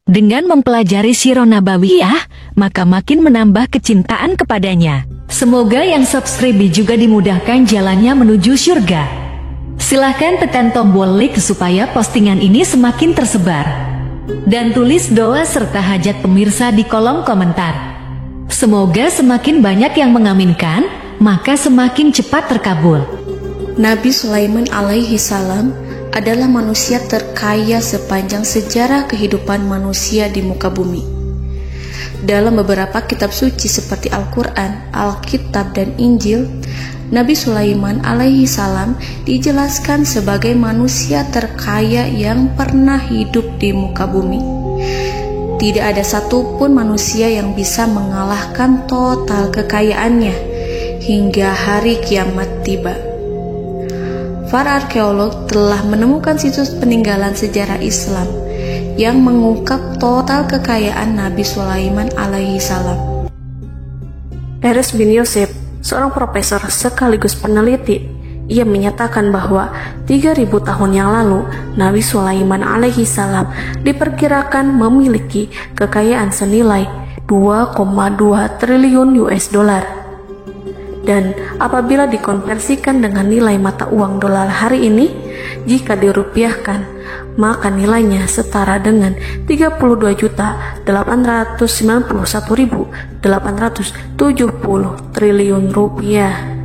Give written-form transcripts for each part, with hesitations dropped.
Dengan mempelajari Sirah Nabawiyah, maka makin menambah kecintaan kepadanya. Semoga yang subscribe juga dimudahkan jalannya menuju surga. Silahkan tekan tombol like supaya postingan ini semakin tersebar. Dan tulis doa serta hajat pemirsa di kolom komentar. Semoga semakin banyak yang mengaminkan, maka semakin cepat terkabul. Nabi Sulaiman alaihi salam adalah manusia terkaya sepanjang sejarah kehidupan manusia di muka bumi. Dalam beberapa kitab suci seperti Al-Quran, Alkitab, dan Injil, Nabi Sulaiman alaihi salam dijelaskan sebagai manusia terkaya yang pernah hidup di muka bumi. Tidak ada satupun manusia yang bisa mengalahkan total kekayaannya hingga hari kiamat tiba. Para arkeolog telah menemukan situs peninggalan sejarah Islam yang mengungkap total kekayaan Nabi Sulaiman alaihi salam. Erez bin Yosef, seorang profesor sekaligus peneliti, ia menyatakan bahwa 3.000 tahun yang lalu Nabi Sulaiman alaihi salam diperkirakan memiliki kekayaan senilai 2,2 triliun US dollar. Dan apabila dikonversikan dengan nilai mata uang dolar hari ini, jika dirupiahkan, maka nilainya setara dengan 32.891.870 triliun rupiah.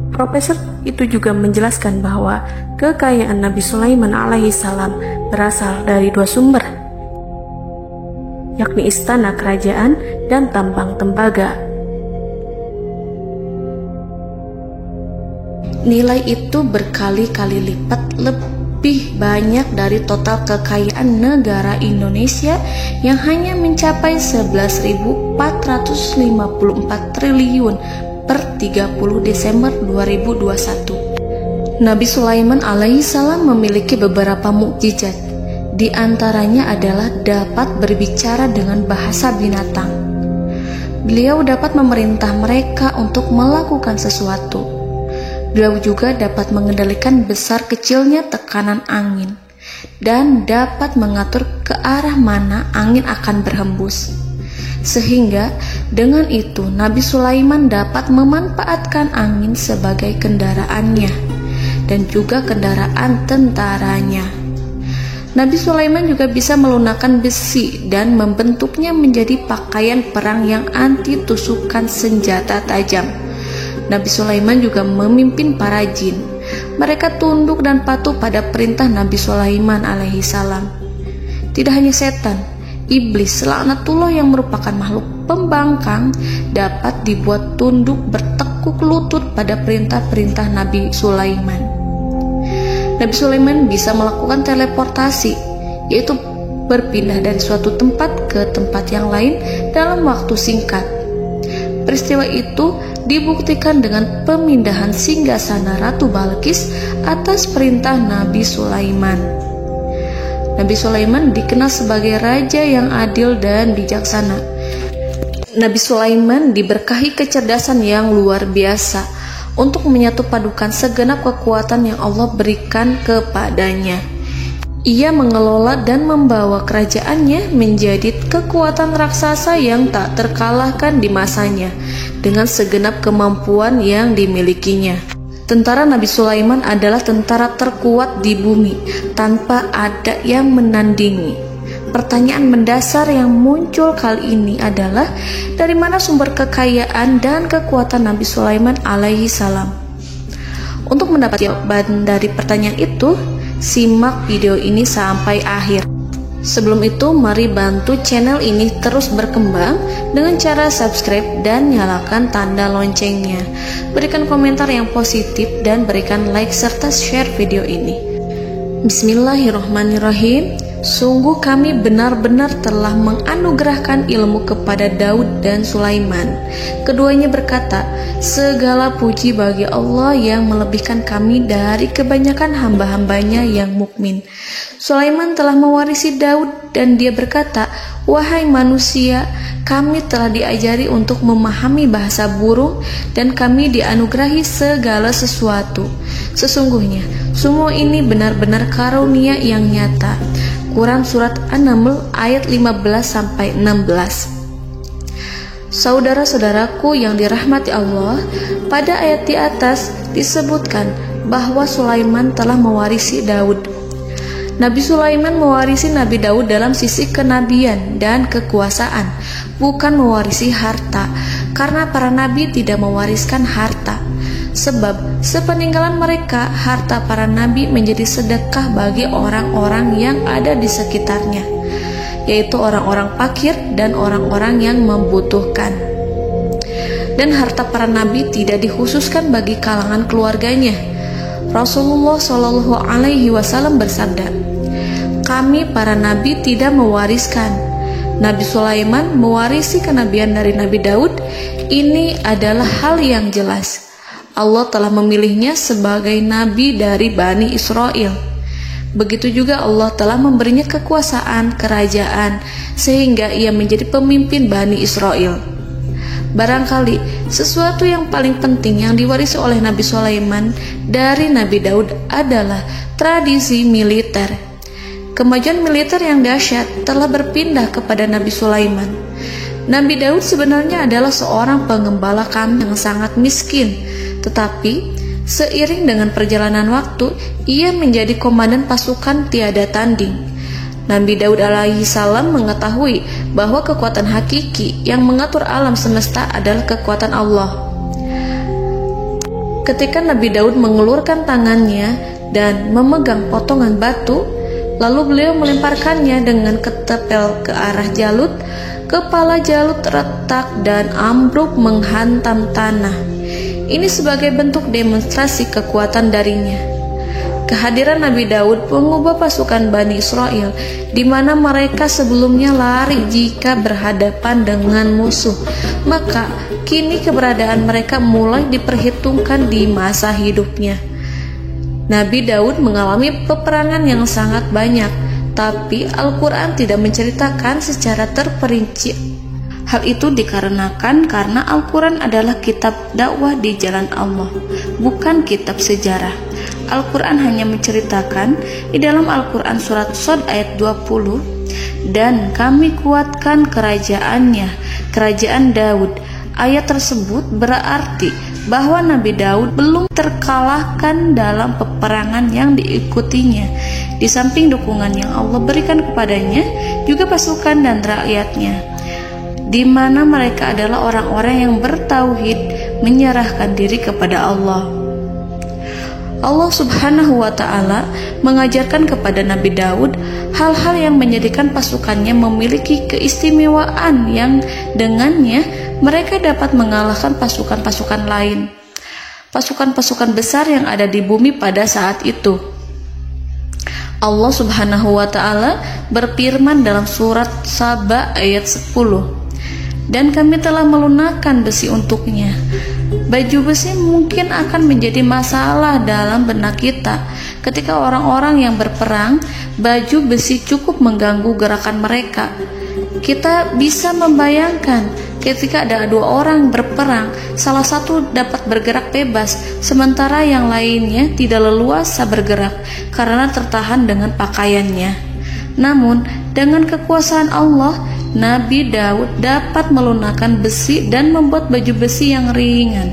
Profesor itu juga menjelaskan bahwa kekayaan Nabi Sulaiman alaihi salam berasal dari dua sumber, yakni istana kerajaan dan tambang tembaga. Nilai itu berkali-kali lipat lebih banyak dari total kekayaan negara Indonesia yang hanya mencapai 11.454 triliun per 30 Desember 2021. Nabi Sulaiman alaihi salam memiliki beberapa mukjizat. Di antaranya adalah dapat berbicara dengan bahasa binatang. Beliau dapat memerintah mereka untuk melakukan sesuatu. Beliau juga dapat mengendalikan besar kecilnya tekanan angin dan dapat mengatur ke arah mana angin akan berhembus. Sehingga dengan itu Nabi Sulaiman dapat memanfaatkan angin sebagai kendaraannya dan juga kendaraan tentaranya. Nabi Sulaiman juga bisa melunakkan besi dan membentuknya menjadi pakaian perang yang anti tusukan senjata tajam. Nabi Sulaiman juga memimpin para jin. Mereka tunduk dan patuh pada perintah Nabi Sulaiman alaihi salam. Tidak hanya setan, iblis laknatullah yang merupakan makhluk pembangkang dapat dibuat tunduk bertekuk lutut pada perintah-perintah Nabi Sulaiman. Nabi Sulaiman bisa melakukan teleportasi, yaitu berpindah dari suatu tempat ke tempat yang lain dalam waktu singkat. Peristiwa itu dibuktikan dengan pemindahan singgasana Ratu Balqis atas perintah Nabi Sulaiman. Nabi Sulaiman dikenal sebagai raja yang adil dan bijaksana. Nabi Sulaiman diberkahi kecerdasan yang luar biasa untuk menyatu padukan segenap kekuatan yang Allah berikan kepadanya. Ia mengelola dan membawa kerajaannya menjadi kekuatan raksasa yang tak terkalahkan di masanya dengan segenap kemampuan yang dimilikinya. Tentara Nabi Sulaiman adalah tentara terkuat di bumi tanpa ada yang menandingi. Pertanyaan mendasar yang muncul kali ini adalah dari mana sumber kekayaan dan kekuatan Nabi Sulaiman alaihi salam? Untuk mendapat jawaban dari pertanyaan itu, simak video ini sampai akhir. Sebelum itu, mari bantu channel ini terus berkembang dengan cara subscribe dan nyalakan tanda loncengnya. Berikan komentar yang positif dan berikan like serta share video ini. Bismillahirrahmanirrahim. Sungguh kami benar-benar telah menganugerahkan ilmu kepada Daud dan Sulaiman. Keduanya berkata, segala puji bagi Allah yang melebihkan kami dari kebanyakan hamba-hambanya yang mukmin. Sulaiman telah mewarisi Daud dan dia berkata, "Wahai manusia, kami telah diajari untuk memahami bahasa burung dan kami dianugerahi segala sesuatu. Sesungguhnya, semua ini benar-benar karunia yang nyata." Quran Surat An-Naml ayat 15-16. Saudara-saudaraku yang dirahmati Allah, pada ayat di atas disebutkan bahwa Sulaiman telah mewarisi Daud. Nabi Sulaiman mewarisi Nabi Daud dalam sisi kenabian dan kekuasaan, bukan mewarisi harta, karena para nabi tidak mewariskan harta. Sebab sepeninggalan mereka, harta para nabi menjadi sedekah bagi orang-orang yang ada di sekitarnya, yaitu orang-orang fakir dan orang-orang yang membutuhkan. Dan harta para nabi tidak dikhususkan bagi kalangan keluarganya. Rasulullah Shallallahu Alaihi Wasallam bersabda, "Kami para nabi tidak mewariskan." Nabi Sulaiman mewarisi kenabian dari Nabi Daud. Ini adalah hal yang jelas. Allah telah memilihnya sebagai nabi dari Bani Israel. Begitu juga Allah telah memberinya kekuasaan kerajaan sehingga ia menjadi pemimpin Bani Israel. Barangkali sesuatu yang paling penting yang diwarisi oleh Nabi Sulaiman dari Nabi Daud adalah tradisi militer. Kemajuan militer yang dahsyat telah berpindah kepada Nabi Sulaiman. Nabi Daud sebenarnya adalah seorang pengembala kambing yang sangat miskin, tetapi seiring dengan perjalanan waktu, ia menjadi komandan pasukan tiada tanding. Nabi Daud alaihi salam mengetahui bahwa kekuatan hakiki yang mengatur alam semesta adalah kekuatan Allah. Ketika Nabi Daud mengelurkan tangannya dan memegang potongan batu, lalu beliau melemparkannya dengan ketepel ke arah Jalut, kepala Jalut retak dan ambruk menghantam tanah. Ini sebagai bentuk demonstrasi kekuatan darinya. Kehadiran Nabi Daud mengubah pasukan Bani Israel, di mana mereka sebelumnya lari jika berhadapan dengan musuh. Maka kini keberadaan mereka mulai diperhitungkan di masa hidupnya. Nabi Daud mengalami peperangan yang sangat banyak, tapi Al-Quran tidak menceritakan secara terperinci. Hal itu dikarenakan karena Al-Quran adalah kitab dakwah di jalan Allah, bukan kitab sejarah. Al-Quran hanya menceritakan di dalam Al-Quran surat Shad ayat 20, "Dan kami kuatkan kerajaannya, kerajaan Daud." Ayat tersebut berarti bahwa Nabi Daud belum terkalahkan dalam peperangan yang diikutinya. Di samping dukungan yang Allah berikan kepadanya, juga pasukan dan rakyatnya, di mana mereka adalah orang-orang yang bertauhid, menyerahkan diri kepada Allah. Allah Subhanahu wa Ta'ala mengajarkan kepada Nabi Daud hal-hal yang menjadikan pasukannya memiliki keistimewaan yang dengannya mereka dapat mengalahkan pasukan-pasukan lain, pasukan-pasukan besar yang ada di bumi pada saat itu. Allah Subhanahu wa Ta'ala berfirman dalam surat Saba ayat 10, "Dan kami telah melunakkan besi untuknya." Baju besi mungkin akan menjadi masalah dalam benak kita. Ketika orang-orang yang berperang, baju besi cukup mengganggu gerakan mereka. Kita bisa membayangkan ketika ada dua orang berperang, salah satu dapat bergerak bebas, sementara yang lainnya tidak leluasa bergerak karena tertahan dengan pakaiannya. Namun, dengan kekuasaan Allah, Nabi Daud dapat melunakkan besi dan membuat baju besi yang ringan,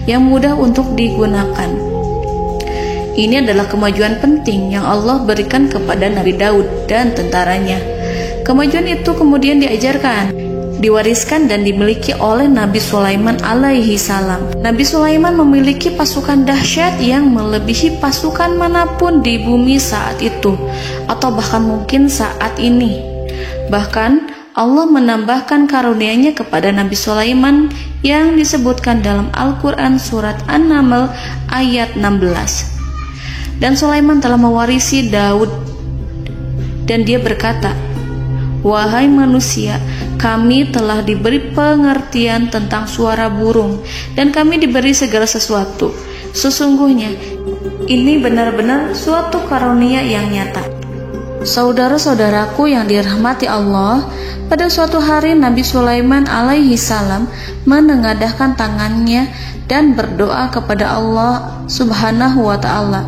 yang mudah untuk digunakan. Ini adalah kemajuan penting yang Allah berikan kepada Nabi Daud dan tentaranya. Kemajuan itu kemudian diajarkan, diwariskan dan dimiliki oleh Nabi Sulaiman alaihi salam. Nabi Sulaiman memiliki pasukan dahsyat yang melebihi pasukan manapun di bumi saat itu, atau bahkan mungkin saat ini. Bahkan Allah menambahkan karunia-Nya kepada Nabi Sulaiman yang disebutkan dalam Al-Quran surat An-Naml ayat 16. Dan Sulaiman telah mewarisi Daud, dan dia berkata, "Wahai manusia, kami telah diberi pengertian tentang suara burung, dan kami diberi segala sesuatu. Sesungguhnya, ini benar-benar suatu karunia yang nyata." Saudara-saudaraku yang dirahmati Allah, pada suatu hari Nabi Sulaiman alaihi salam menengadahkan tangannya dan berdoa kepada Allah Subhanahu wa ta'ala.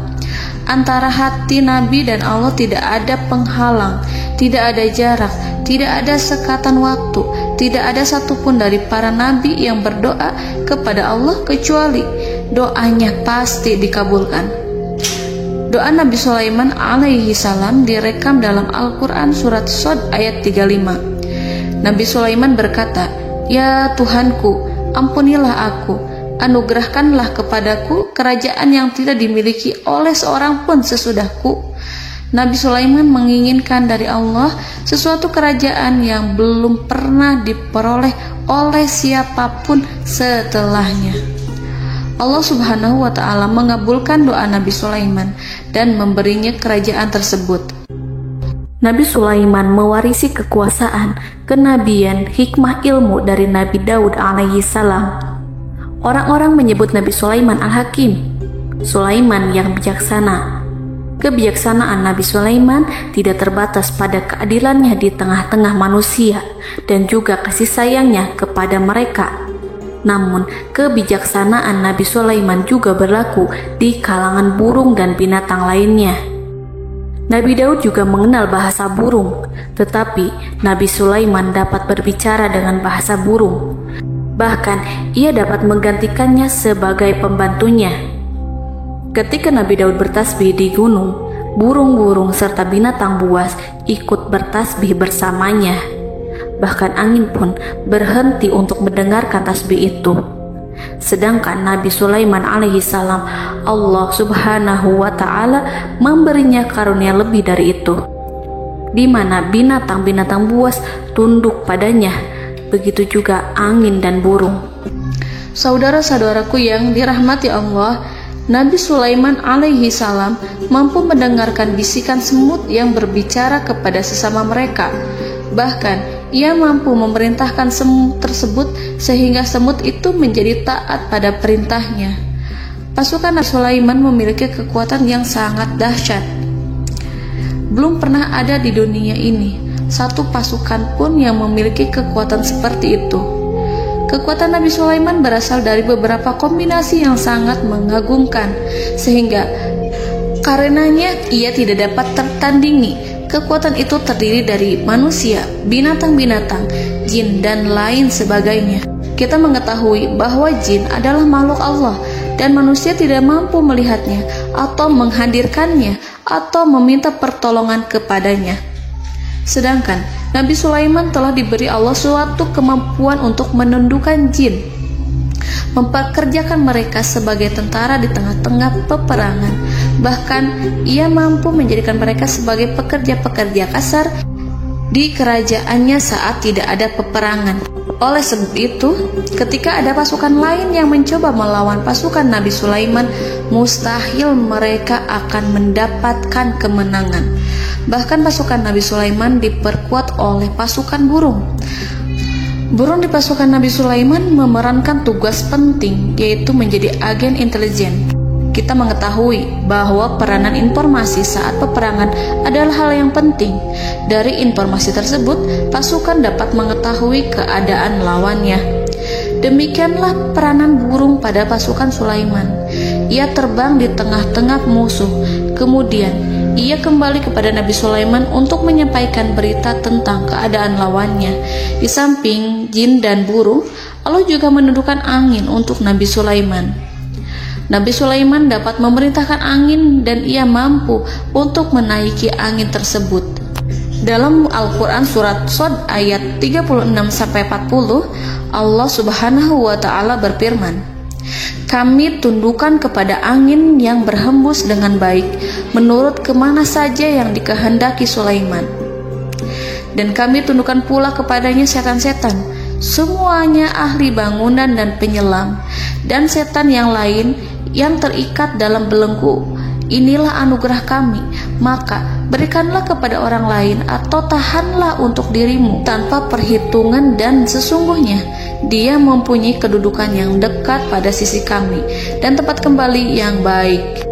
Antara hati Nabi dan Allah tidak ada penghalang, tidak ada jarak, tidak ada sekatan waktu, tidak ada satupun dari para nabi yang berdoa kepada Allah kecuali doanya pasti dikabulkan. Doa Nabi Sulaiman alaihi salam direkam dalam Al-Quran surat Shad ayat 35. Nabi Sulaiman berkata, "Ya Tuhanku, ampunilah aku, anugerahkanlah kepadaku kerajaan yang tidak dimiliki oleh seorang pun sesudahku." Nabi Sulaiman menginginkan dari Allah sesuatu kerajaan yang belum pernah diperoleh oleh siapapun setelahnya. Allah Subhanahu wa ta'ala mengabulkan doa Nabi Sulaiman dan memberinya kerajaan tersebut. Nabi Sulaiman mewarisi kekuasaan, kenabian, hikmah ilmu dari Nabi Daud alaihi salam. Orang-orang menyebut Nabi Sulaiman Al-Hakim, Sulaiman yang bijaksana. Kebijaksanaan Nabi Sulaiman tidak terbatas pada keadilannya di tengah-tengah manusia dan juga kasih sayangnya kepada mereka. Namun, kebijaksanaan Nabi Sulaiman juga berlaku di kalangan burung dan binatang lainnya. Nabi Daud juga mengenal bahasa burung, tetapi Nabi Sulaiman dapat berbicara dengan bahasa burung. Bahkan, ia dapat menggantikannya sebagai pembantunya. Ketika Nabi Daud bertasbih di gunung, burung-burung serta binatang buas ikut bertasbih bersamanya. Bahkan angin pun berhenti untuk mendengarkan tasbih itu. Sedangkan Nabi Sulaiman alaihi salam, Allah Subhanahu wa ta'ala memberinya karunia lebih dari itu, di mana binatang-binatang buas tunduk padanya, begitu juga angin dan burung. Saudara-saudaraku yang dirahmati Allah, Nabi Sulaiman alaihi salam mampu mendengarkan bisikan semut yang berbicara kepada sesama mereka. Bahkan ia mampu memerintahkan semut tersebut sehingga semut itu menjadi taat pada perintahnya. Pasukan Nabi Sulaiman memiliki kekuatan yang sangat dahsyat. Belum pernah ada di dunia ini satu pasukan pun yang memiliki kekuatan seperti itu. Kekuatan Nabi Sulaiman berasal dari beberapa kombinasi yang sangat mengagumkan, sehingga karenanya ia tidak dapat tertandingi. Kekuatan itu terdiri dari manusia, binatang-binatang, jin, dan lain sebagainya. Kita mengetahui bahwa jin adalah makhluk Allah dan manusia tidak mampu melihatnya atau menghadirkannya atau meminta pertolongan kepadanya. Sedangkan Nabi Sulaiman telah diberi Allah suatu kemampuan untuk menundukkan jin, mempekerjakan mereka sebagai tentara di tengah-tengah peperangan. Bahkan ia mampu menjadikan mereka sebagai pekerja-pekerja kasar di kerajaannya saat tidak ada peperangan. Oleh sebab itu, ketika ada pasukan lain yang mencoba melawan pasukan Nabi Sulaiman, mustahil mereka akan mendapatkan kemenangan. Bahkan pasukan Nabi Sulaiman diperkuat oleh pasukan burung. Burung di pasukan Nabi Sulaiman memerankan tugas penting, yaitu menjadi agen intelijen. Kita mengetahui bahwa peranan informasi saat peperangan adalah hal yang penting. Dari informasi tersebut, pasukan dapat mengetahui keadaan lawannya. Demikianlah peranan burung pada pasukan Sulaiman. Ia terbang di tengah-tengah musuh. Kemudian, ia kembali kepada Nabi Sulaiman untuk menyampaikan berita tentang keadaan lawannya. Di samping jin dan burung, Allah juga menundukkan angin untuk Nabi Sulaiman. Nabi Sulaiman dapat memerintahkan angin dan ia mampu untuk menaiki angin tersebut. Dalam Al-Quran surat Shad ayat 36-40, Allah Subhanahu wa ta'ala berfirman, "Kami tundukkan kepada angin yang berhembus dengan baik menurut kemana saja yang dikehendaki Sulaiman. Dan kami tundukkan pula kepadanya setan-setan, semuanya ahli bangunan dan penyelam, dan setan yang lain yang terikat dalam belenggu. Inilah anugerah kami, maka berikanlah kepada orang lain atau tahanlah untuk dirimu tanpa perhitungan, dan sesungguhnya dia mempunyai kedudukan yang dekat pada sisi kami dan tempat kembali yang baik."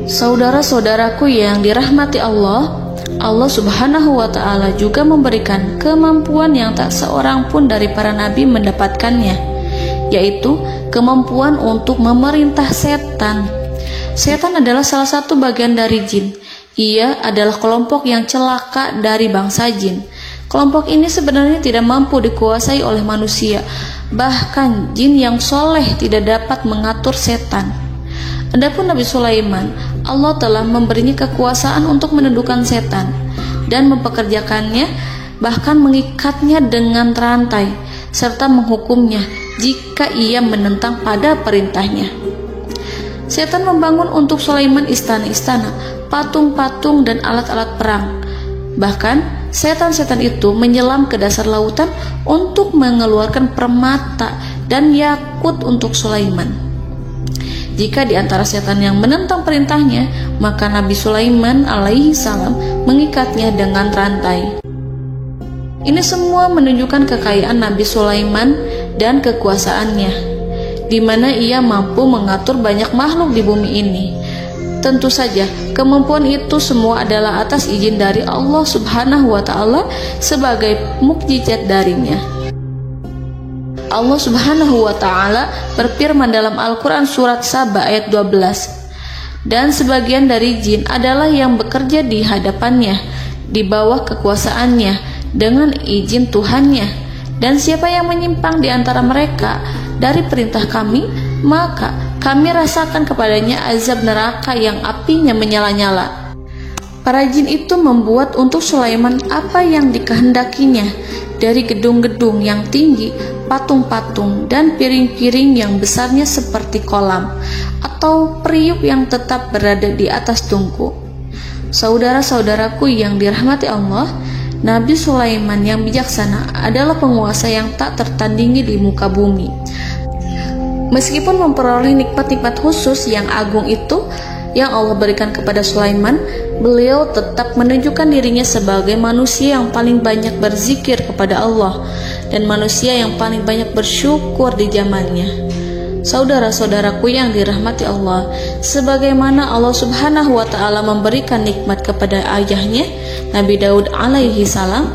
Saudara-saudaraku yang dirahmati Allah, Allah Subhanahu wa Ta'ala juga memberikan kemampuan yang tak seorang pun dari para nabi mendapatkannya, yaitu kemampuan untuk memerintah setan. Setan adalah salah satu bagian dari jin. Ia adalah kelompok yang celaka dari bangsa jin. Kelompok ini sebenarnya tidak mampu dikuasai oleh manusia. Bahkan jin yang soleh tidak dapat mengatur setan. Adapun Nabi Sulaiman, Allah telah memberinya kekuasaan untuk menundukkan setan dan mempekerjakannya, bahkan mengikatnya dengan rantai serta menghukumnya jika ia menentang pada perintahnya. Setan membangun untuk Sulaiman istana-istana, patung-patung dan alat-alat perang. Bahkan setan-setan itu menyelam ke dasar lautan untuk mengeluarkan permata dan yakut untuk Sulaiman. Jika di antara setan yang menentang perintahnya, maka Nabi Sulaiman alaihi salam mengikatnya dengan rantai. Ini semua menunjukkan kekayaan Nabi Sulaiman dan kekuasaannya, di mana ia mampu mengatur banyak makhluk di bumi ini. Tentu saja, kemampuan itu semua adalah atas izin dari Allah Subhanahu wa Ta'ala sebagai mukjizat darinya. Allah Subhanahu wa Ta'ala berfirman dalam Al-Quran surat Saba ayat 12, dan sebagian dari jin adalah yang bekerja di hadapannya di bawah kekuasaannya dengan izin Tuhannya, dan siapa yang menyimpang di antara mereka dari perintah kami, maka kami rasakan kepadanya azab neraka yang apinya menyala-nyala. Para jin itu membuat untuk Sulaiman apa yang dikehendakinya, dari gedung-gedung yang tinggi, patung-patung, dan piring-piring yang besarnya seperti kolam, atau periuk yang tetap berada di atas tungku. Saudara-saudaraku yang dirahmati Allah, Nabi Sulaiman yang bijaksana adalah penguasa yang tak tertandingi di muka bumi. Meskipun memperoleh nikmat-nikmat khusus yang agung itu yang Allah berikan kepada Sulaiman, beliau tetap menunjukkan dirinya sebagai manusia yang paling banyak berzikir kepada Allah dan manusia yang paling banyak bersyukur di zamannya. Saudara-saudaraku yang dirahmati Allah, sebagaimana Allah Subhanahu wa Ta'ala memberikan nikmat kepada ayahnya Nabi Daud alaihi salam,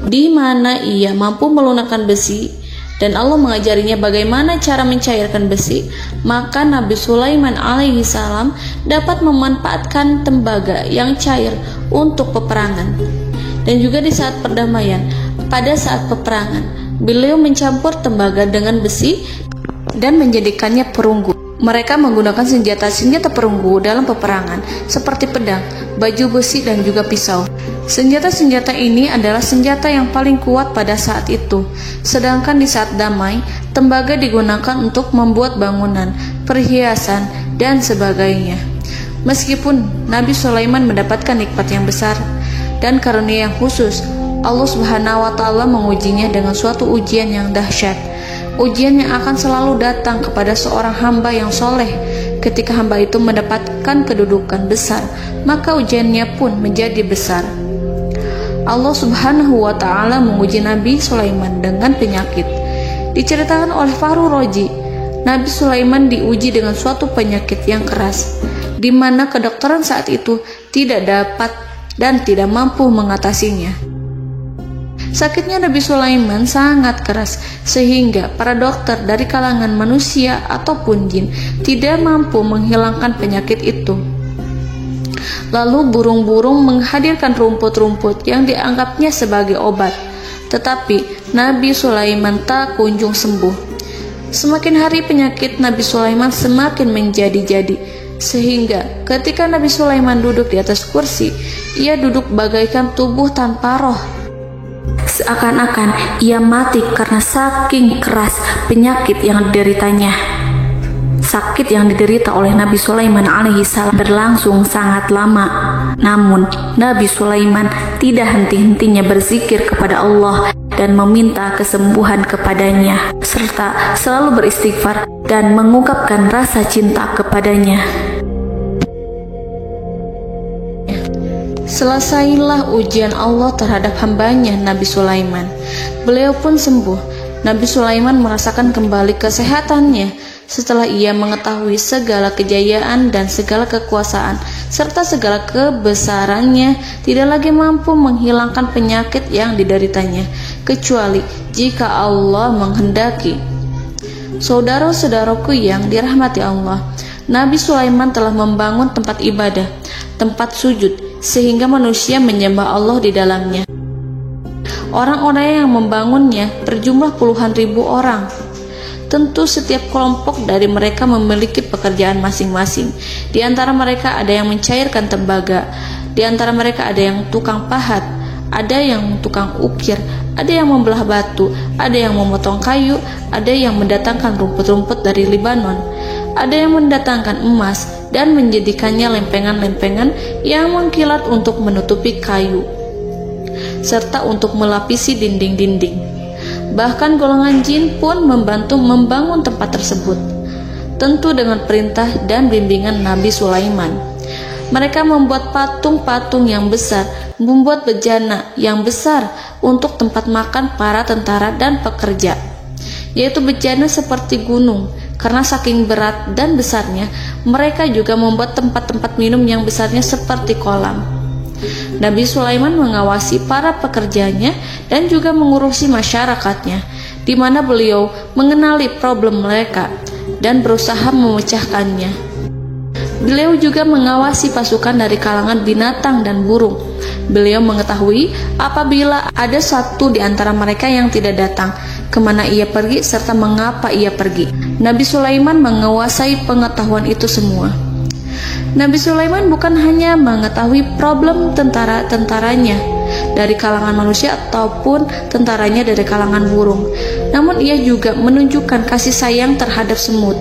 di mana ia mampu melunakkan besi dan Allah mengajarinya bagaimana cara mencairkan besi, maka Nabi Sulaiman alaihi salam dapat memanfaatkan tembaga yang cair untuk peperangan. Dan juga di saat perdamaian, pada saat peperangan, beliau mencampur tembaga dengan besi dan menjadikannya perunggu. Mereka menggunakan senjata-senjata perunggu dalam peperangan seperti pedang, baju besi, dan juga pisau. Senjata-senjata ini adalah senjata yang paling kuat pada saat itu. Sedangkan di saat damai, tembaga digunakan untuk membuat bangunan, perhiasan, dan sebagainya. Meskipun Nabi Sulaiman mendapatkan nikmat yang besar dan karunia yang khusus, Allah Subhanahu wa Ta'ala mengujinya dengan suatu ujian yang dahsyat. Ujian yang akan selalu datang kepada seorang hamba yang soleh. Ketika hamba itu mendapatkan kedudukan besar, maka ujiannya pun menjadi besar. Allah Subhanahu wa Ta'ala menguji Nabi Sulaiman dengan penyakit. Diceritakan oleh Fahru Roji, Nabi Sulaiman diuji dengan suatu penyakit yang keras, di mana kedokteran saat itu tidak dapat dan tidak mampu mengatasinya. Sakitnya Nabi Sulaiman sangat keras, sehingga para dokter dari kalangan manusia ataupun jin tidak mampu menghilangkan penyakit itu. Lalu burung-burung menghadirkan rumput-rumput yang dianggapnya sebagai obat, tetapi Nabi Sulaiman tak kunjung sembuh. Semakin hari penyakit Nabi Sulaiman semakin menjadi-jadi, sehingga ketika Nabi Sulaiman duduk di atas kursi, ia duduk bagaikan tubuh tanpa roh. Seakan-akan ia mati karena saking keras penyakit yang dideritanya. Sakit yang diderita oleh Nabi Sulaiman alaihi salam berlangsung sangat lama. Namun Nabi Sulaiman tidak henti-hentinya berzikir kepada Allah dan meminta kesembuhan kepadanya, serta selalu beristighfar dan mengungkapkan rasa cinta kepadanya. Selesailah ujian Allah terhadap hambanya Nabi Sulaiman. Beliau pun sembuh. Nabi Sulaiman merasakan kembali kesehatannya Setelah ia mengetahui segala kejayaan dan segala kekuasaan serta segala kebesarannya, tidak lagi mampu menghilangkan penyakit yang dideritanya, kecuali jika Allah menghendaki. Saudara-saudaraku yang dirahmati Allah, Nabi Sulaiman telah membangun tempat ibadah, tempat sujud, sehingga manusia menyembah Allah di dalamnya. Orang-orang yang membangunnya berjumlah puluhan ribu orang. Tentu setiap kelompok dari mereka memiliki pekerjaan masing-masing. Di antara mereka ada yang mencairkan tembaga, di antara mereka ada yang tukang pahat, ada yang tukang ukir, ada yang membelah batu, ada yang memotong kayu, ada yang mendatangkan rumput-rumput dari Libanon, ada yang mendatangkan emas dan menjadikannya lempengan-lempengan yang mengkilat untuk menutupi kayu, serta untuk melapisi dinding-dinding. Bahkan golongan jin pun membantu membangun tempat tersebut, tentu dengan perintah dan bimbingan Nabi Sulaiman. Mereka membuat patung-patung yang besar, membuat bejana yang besar untuk tempat makan para tentara dan pekerja, yaitu bejana seperti gunung. Karena saking berat dan besarnya, mereka juga membuat tempat-tempat minum yang besarnya seperti kolam. Nabi Sulaiman mengawasi para pekerjanya dan juga mengurusi masyarakatnya, di mana beliau mengenali problem mereka dan berusaha memecahkannya. Beliau juga mengawasi pasukan dari kalangan binatang dan burung. Beliau mengetahui apabila ada satu di antara mereka yang tidak datang, kemana ia pergi, serta mengapa ia pergi. Nabi Sulaiman menguasai pengetahuan itu semua. Nabi Sulaiman bukan hanya mengetahui problem tentara-tentaranya dari kalangan manusia ataupun tentaranya dari kalangan burung, namun ia juga menunjukkan kasih sayang terhadap semut,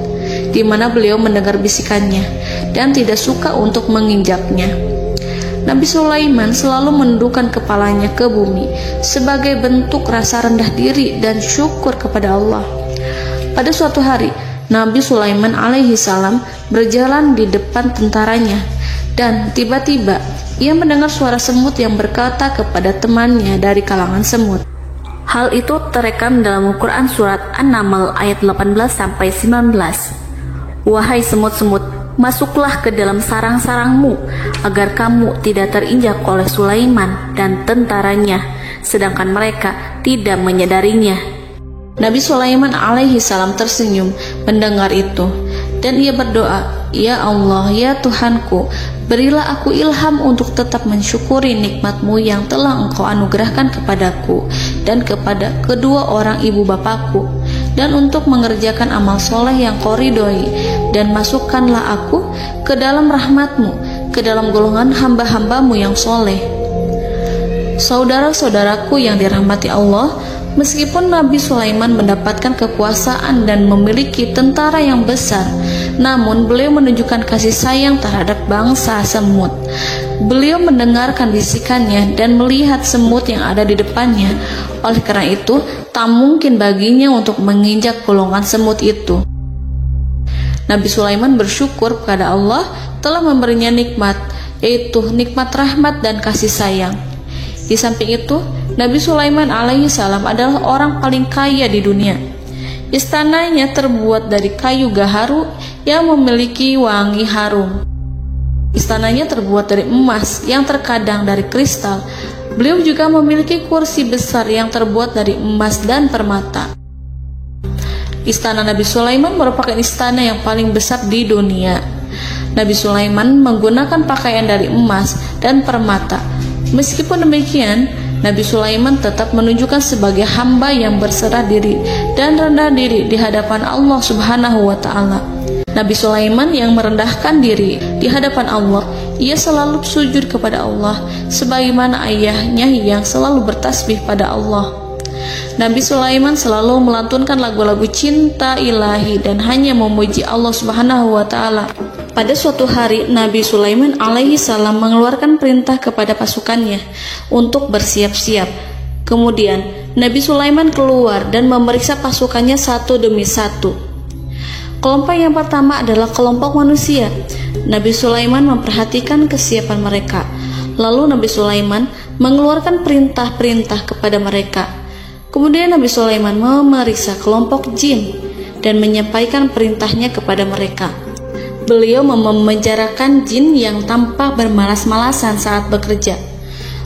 di mana beliau mendengar bisikannya dan tidak suka untuk menginjaknya. Nabi Sulaiman selalu menundukkan kepalanya ke bumi sebagai bentuk rasa rendah diri dan syukur kepada Allah. Pada suatu hari, Nabi Sulaiman alaihi salam berjalan di depan tentaranya, dan tiba-tiba ia mendengar suara semut yang berkata kepada temannya dari kalangan semut. Hal itu terekam dalam Al-Quran surat An-Naml ayat 18-19. Wahai semut-semut, masuklah ke dalam sarang-sarangmu agar kamu tidak terinjak oleh Sulaiman dan tentaranya, sedangkan mereka tidak menyadarinya. Nabi Sulaiman alaihi salam tersenyum mendengar itu, dan ia berdoa, "Ya Allah, ya Tuhanku, berilah aku ilham untuk tetap mensyukuri nikmat-Mu yang telah Engkau anugerahkan kepadaku dan kepada kedua orang ibu bapakku, dan untuk mengerjakan amal soleh yang Kau ridhoi, dan masukkanlah aku ke dalam rahmat-Mu, ke dalam golongan hamba-hamba-Mu yang soleh." Saudara-saudaraku yang dirahmati Allah, meskipun Nabi Sulaiman mendapatkan kekuasaan dan memiliki tentara yang besar, namun beliau menunjukkan kasih sayang terhadap bangsa semut. Beliau mendengarkan bisikannya dan melihat semut yang ada di depannya. Oleh karena itu, tak mungkin baginya untuk menginjak golongan semut itu. Nabi Sulaiman bersyukur kepada Allah telah memberinya nikmat, yaitu nikmat rahmat dan kasih sayang. Di samping itu, Nabi Sulaiman alaihi salam adalah orang paling kaya di dunia. Istananya terbuat dari kayu gaharu yang memiliki wangi harum. Istananya terbuat dari emas yang terkadang dari kristal. Beliau juga memiliki kursi besar yang terbuat dari emas dan permata. Istana Nabi Sulaiman merupakan istana yang paling besar di dunia. Nabi Sulaiman menggunakan pakaian dari emas dan permata. Meskipun demikian, Nabi Sulaiman tetap menunjukkan sebagai hamba yang berserah diri dan rendah diri di hadapan Allah Subhanahu wa Ta'ala. Nabi Sulaiman yang merendahkan diri di hadapan Allah, ia selalu sujud kepada Allah, sebagaimana ayahnya yang selalu bertasbih pada Allah. Nabi Sulaiman selalu melantunkan lagu-lagu cinta ilahi dan hanya memuji Allah Subhanahu wa Ta'ala. Pada suatu hari, Nabi Sulaiman alaihi salam mengeluarkan perintah kepada pasukannya untuk bersiap-siap. Kemudian, Nabi Sulaiman keluar dan memeriksa pasukannya satu demi satu. Kelompok yang pertama adalah kelompok manusia. Nabi Sulaiman memperhatikan kesiapan mereka. Lalu Nabi Sulaiman mengeluarkan perintah-perintah kepada mereka. Kemudian Nabi Sulaiman memeriksa kelompok jin. dan menyampaikan perintahnya kepada mereka. Beliau memenjarakan jin yang tampak bermalas-malasan saat bekerja.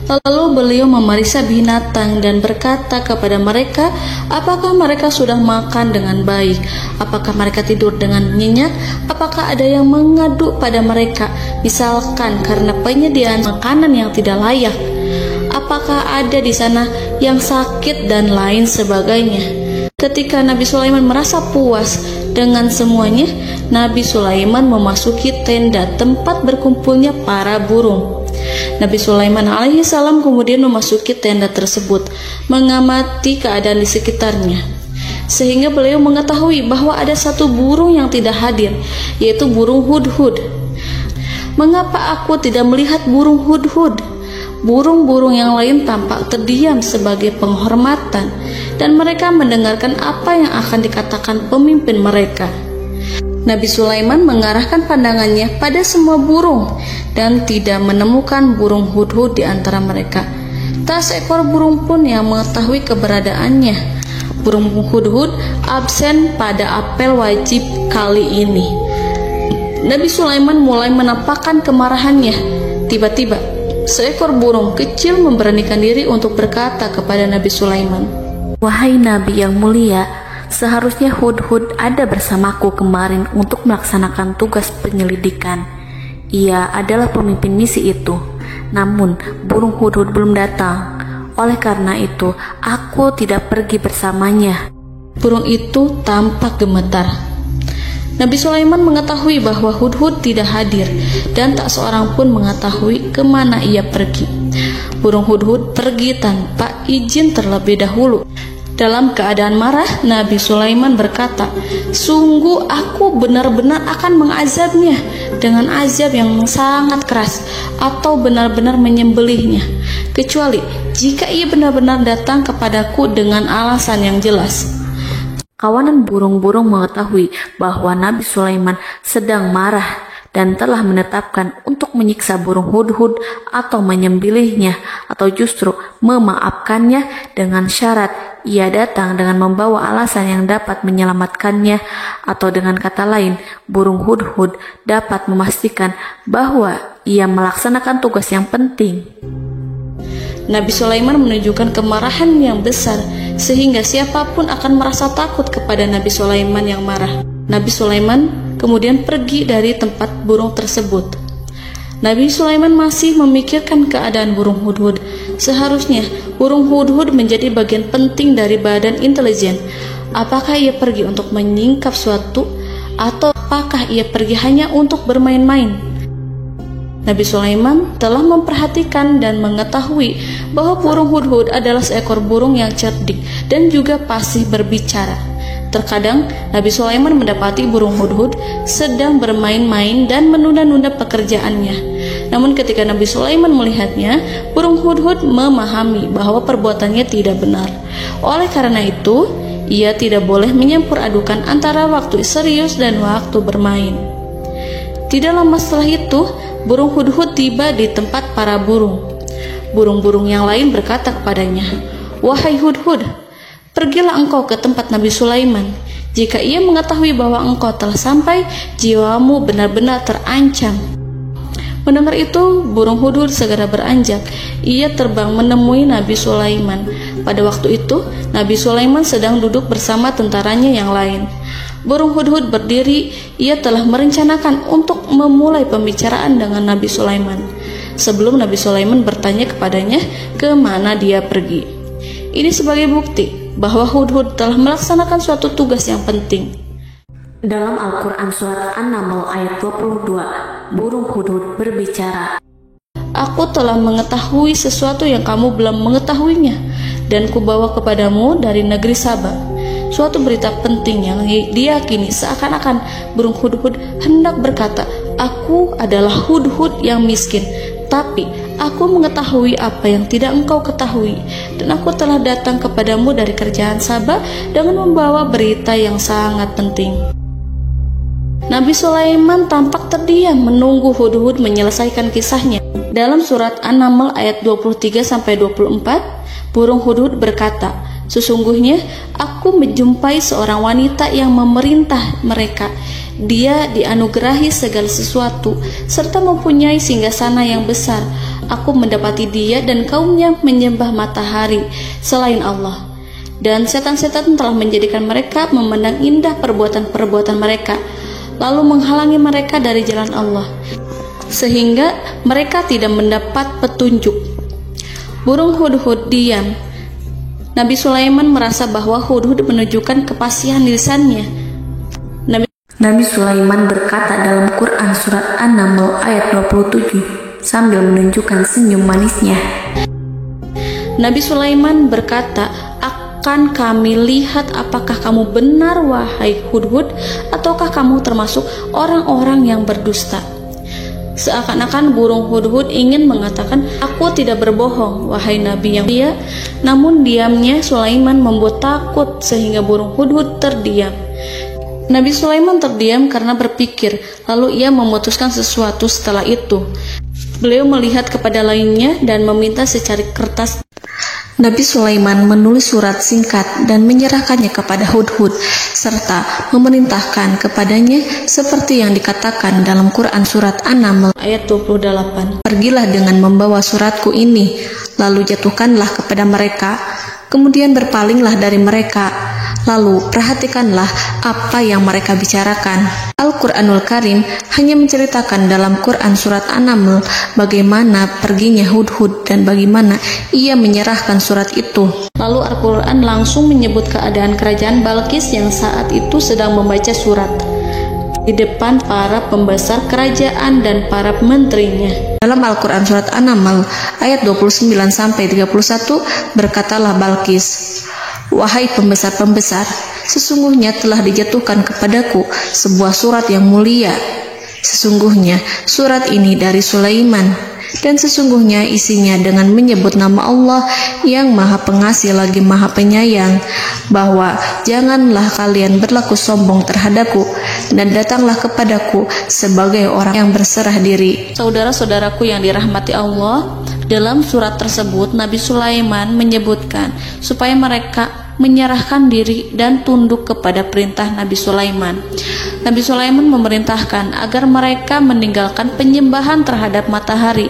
Lalu beliau memeriksa binatang dan berkata kepada mereka, apakah mereka sudah makan dengan baik? Apakah mereka tidur dengan nyenyak? Apakah ada yang mengadu pada mereka, misalkan karena penyediaan makanan yang tidak layak? Apakah ada di sana yang sakit dan lain sebagainya? Ketika Nabi Sulaiman merasa puas dengan semuanya, Nabi Sulaiman memasuki tenda tempat berkumpulnya para burung. Nabi Sulaiman alaihissalam kemudian memasuki tenda tersebut, mengamati keadaan di sekitarnya, sehingga beliau mengetahui bahwa ada satu burung yang tidak hadir, yaitu burung hudhud. Mengapa aku tidak melihat burung hudhud? Burung-burung yang lain tampak terdiam sebagai penghormatan, dan mereka mendengarkan apa yang akan dikatakan pemimpin mereka. Nabi Sulaiman mengarahkan pandangannya pada semua burung dan tidak menemukan burung hudhud di antara mereka. Tak seekor burung pun yang mengetahui keberadaannya. Burung hudhud absen pada apel wajib kali ini. Nabi Sulaiman mulai menampakkan kemarahannya. Tiba-tiba, seekor burung kecil memberanikan diri untuk berkata kepada Nabi Sulaiman, Wahai Nabi yang mulia, seharusnya hudhud ada bersamaku kemarin untuk melaksanakan tugas penyelidikan. Ia adalah pemimpin misi itu. Namun, burung hudhud belum datang. Oleh karena itu, aku tidak pergi bersamanya. Burung itu tampak gemetar. Nabi Sulaiman mengetahui bahwa hudhud tidak hadir dan tak seorang pun mengetahui kemana ia pergi. Burung hudhud pergi tanpa izin terlebih dahulu. Dalam keadaan marah, Nabi Sulaiman berkata, sungguh aku benar-benar akan mengazabnya dengan azab yang sangat keras, atau benar-benar menyembelihnya, kecuali jika ia benar-benar datang kepadaku dengan alasan yang jelas. Kawanan burung-burung mengetahui bahwa Nabi Sulaiman sedang marah dan telah menetapkan untuk menyiksa burung hudhud atau menyembelihnya, atau justru memaafkannya dengan syarat ia datang dengan membawa alasan yang dapat menyelamatkannya, atau dengan kata lain, burung hudhud dapat memastikan bahwa ia melaksanakan tugas yang penting. Nabi Sulaiman menunjukkan kemarahan yang besar sehingga siapapun akan merasa takut kepada Nabi Sulaiman yang marah. Nabi Sulaiman kemudian pergi dari tempat burung tersebut. Nabi Sulaiman masih memikirkan keadaan burung hudhud. Seharusnya burung hudhud menjadi bagian penting dari badan intelijen. Apakah ia pergi untuk menyingkap suatu, atau apakah ia pergi hanya untuk bermain-main? Nabi Sulaiman telah memperhatikan dan mengetahui bahwa burung hudhud adalah seekor burung yang cerdik dan juga fasih berbicara. Terkadang Nabi Sulaiman mendapati burung hudhud sedang bermain-main dan menunda-nunda pekerjaannya. Namun ketika Nabi Sulaiman melihatnya, burung hudhud memahami bahwa perbuatannya tidak benar. Oleh karena itu, ia tidak boleh menyampur adukan antara waktu serius dan waktu bermain. Tidak lama setelah itu, burung hudhud tiba di tempat para burung. Burung-burung yang lain berkata kepadanya, Wahai hudhud, pergilah engkau ke tempat Nabi Sulaiman. Jika ia mengetahui bahwa engkau telah sampai, jiwamu benar-benar terancam. Mendengar itu, burung hudhud segera beranjak. Ia terbang menemui Nabi Sulaiman. Pada waktu itu, Nabi Sulaiman sedang duduk bersama tentaranya yang lain. Burung hudhud berdiri. Ia telah merencanakan untuk memulai pembicaraan dengan Nabi Sulaiman sebelum Nabi Sulaiman bertanya kepadanya kemana dia pergi. Ini sebagai bukti bahwa hudhud telah melaksanakan suatu tugas yang penting. Dalam Al-Quran Surat An-Naml ayat 22, burung hudhud berbicara, Aku telah mengetahui sesuatu yang kamu belum mengetahuinya, dan kubawa kepadamu dari negeri Saba suatu berita penting yang diyakini seakan-akan burung hudhud hendak berkata, Aku adalah hudhud yang miskin, tapi aku mengetahui apa yang tidak engkau ketahui, dan aku telah datang kepadamu dari kerajaan Saba dengan membawa berita yang sangat penting. Nabi Sulaiman tampak terdiam menunggu hudhud menyelesaikan kisahnya. Dalam surat An-Naml ayat 23-24, burung hudhud berkata, Sesungguhnya aku menjumpai seorang wanita yang memerintah mereka. Dia dianugerahi segala sesuatu serta mempunyai singgasana yang besar. Aku mendapati dia dan kaumnya menyembah matahari selain Allah. Dan setan-setan telah menjadikan mereka memandang indah perbuatan-perbuatan mereka, lalu menghalangi mereka dari jalan Allah, sehingga mereka tidak mendapat petunjuk. Burung hudhud diam. Nabi Sulaiman merasa bahwa hudhud menunjukkan kepasihan lisannya. Nabi Sulaiman berkata dalam Quran surat An-Naml ayat 27 sambil menunjukkan senyum manisnya. Nabi Sulaiman berkata, "Akan kami lihat apakah kamu benar wahai hudhud, ataukah kamu termasuk orang-orang yang berdusta." Seakan-akan burung hudhud ingin mengatakan, "Aku tidak berbohong wahai Nabi yang mulia." Namun diamnya Sulaiman membuat takut sehingga burung hudhud terdiam. Nabi Sulaiman terdiam karena berpikir, lalu ia memutuskan sesuatu setelah itu. Beliau melihat kepada lainnya dan meminta secari kertas. Nabi Sulaiman menulis surat singkat dan menyerahkannya kepada hudhud serta memerintahkan kepadanya seperti yang dikatakan dalam Quran surat An-Naml ayat 28. "Pergilah dengan membawa suratku ini, lalu jatuhkanlah kepada mereka, kemudian berpalinglah dari mereka, lalu perhatikanlah apa yang mereka bicarakan." Al-Quranul Karim hanya menceritakan dalam Quran surat An-Naml bagaimana perginya hudhud dan bagaimana ia menyerahkan surat itu. Lalu Al-Quran langsung menyebut keadaan kerajaan Balqis yang saat itu sedang membaca surat di depan para pembesar kerajaan dan para menterinya. Dalam Al-Quran surat An-Naml ayat 29-31 berkatalah Balqis, "Wahai pembesar-pembesar, sesungguhnya telah dijatuhkan kepadaku sebuah surat yang mulia. Sesungguhnya surat ini dari Sulaiman, dan sesungguhnya isinya dengan menyebut nama Allah yang Maha Pengasih lagi Maha Penyayang, bahwa janganlah kalian berlaku sombong terhadapku, dan datanglah kepadaku sebagai orang yang berserah diri." Saudara-saudaraku yang dirahmati Allah, dalam surat tersebut Nabi Sulaiman menyebutkan supaya mereka menyerahkan diri dan tunduk kepada perintah Nabi Sulaiman. Nabi Sulaiman memerintahkan agar mereka meninggalkan penyembahan terhadap matahari.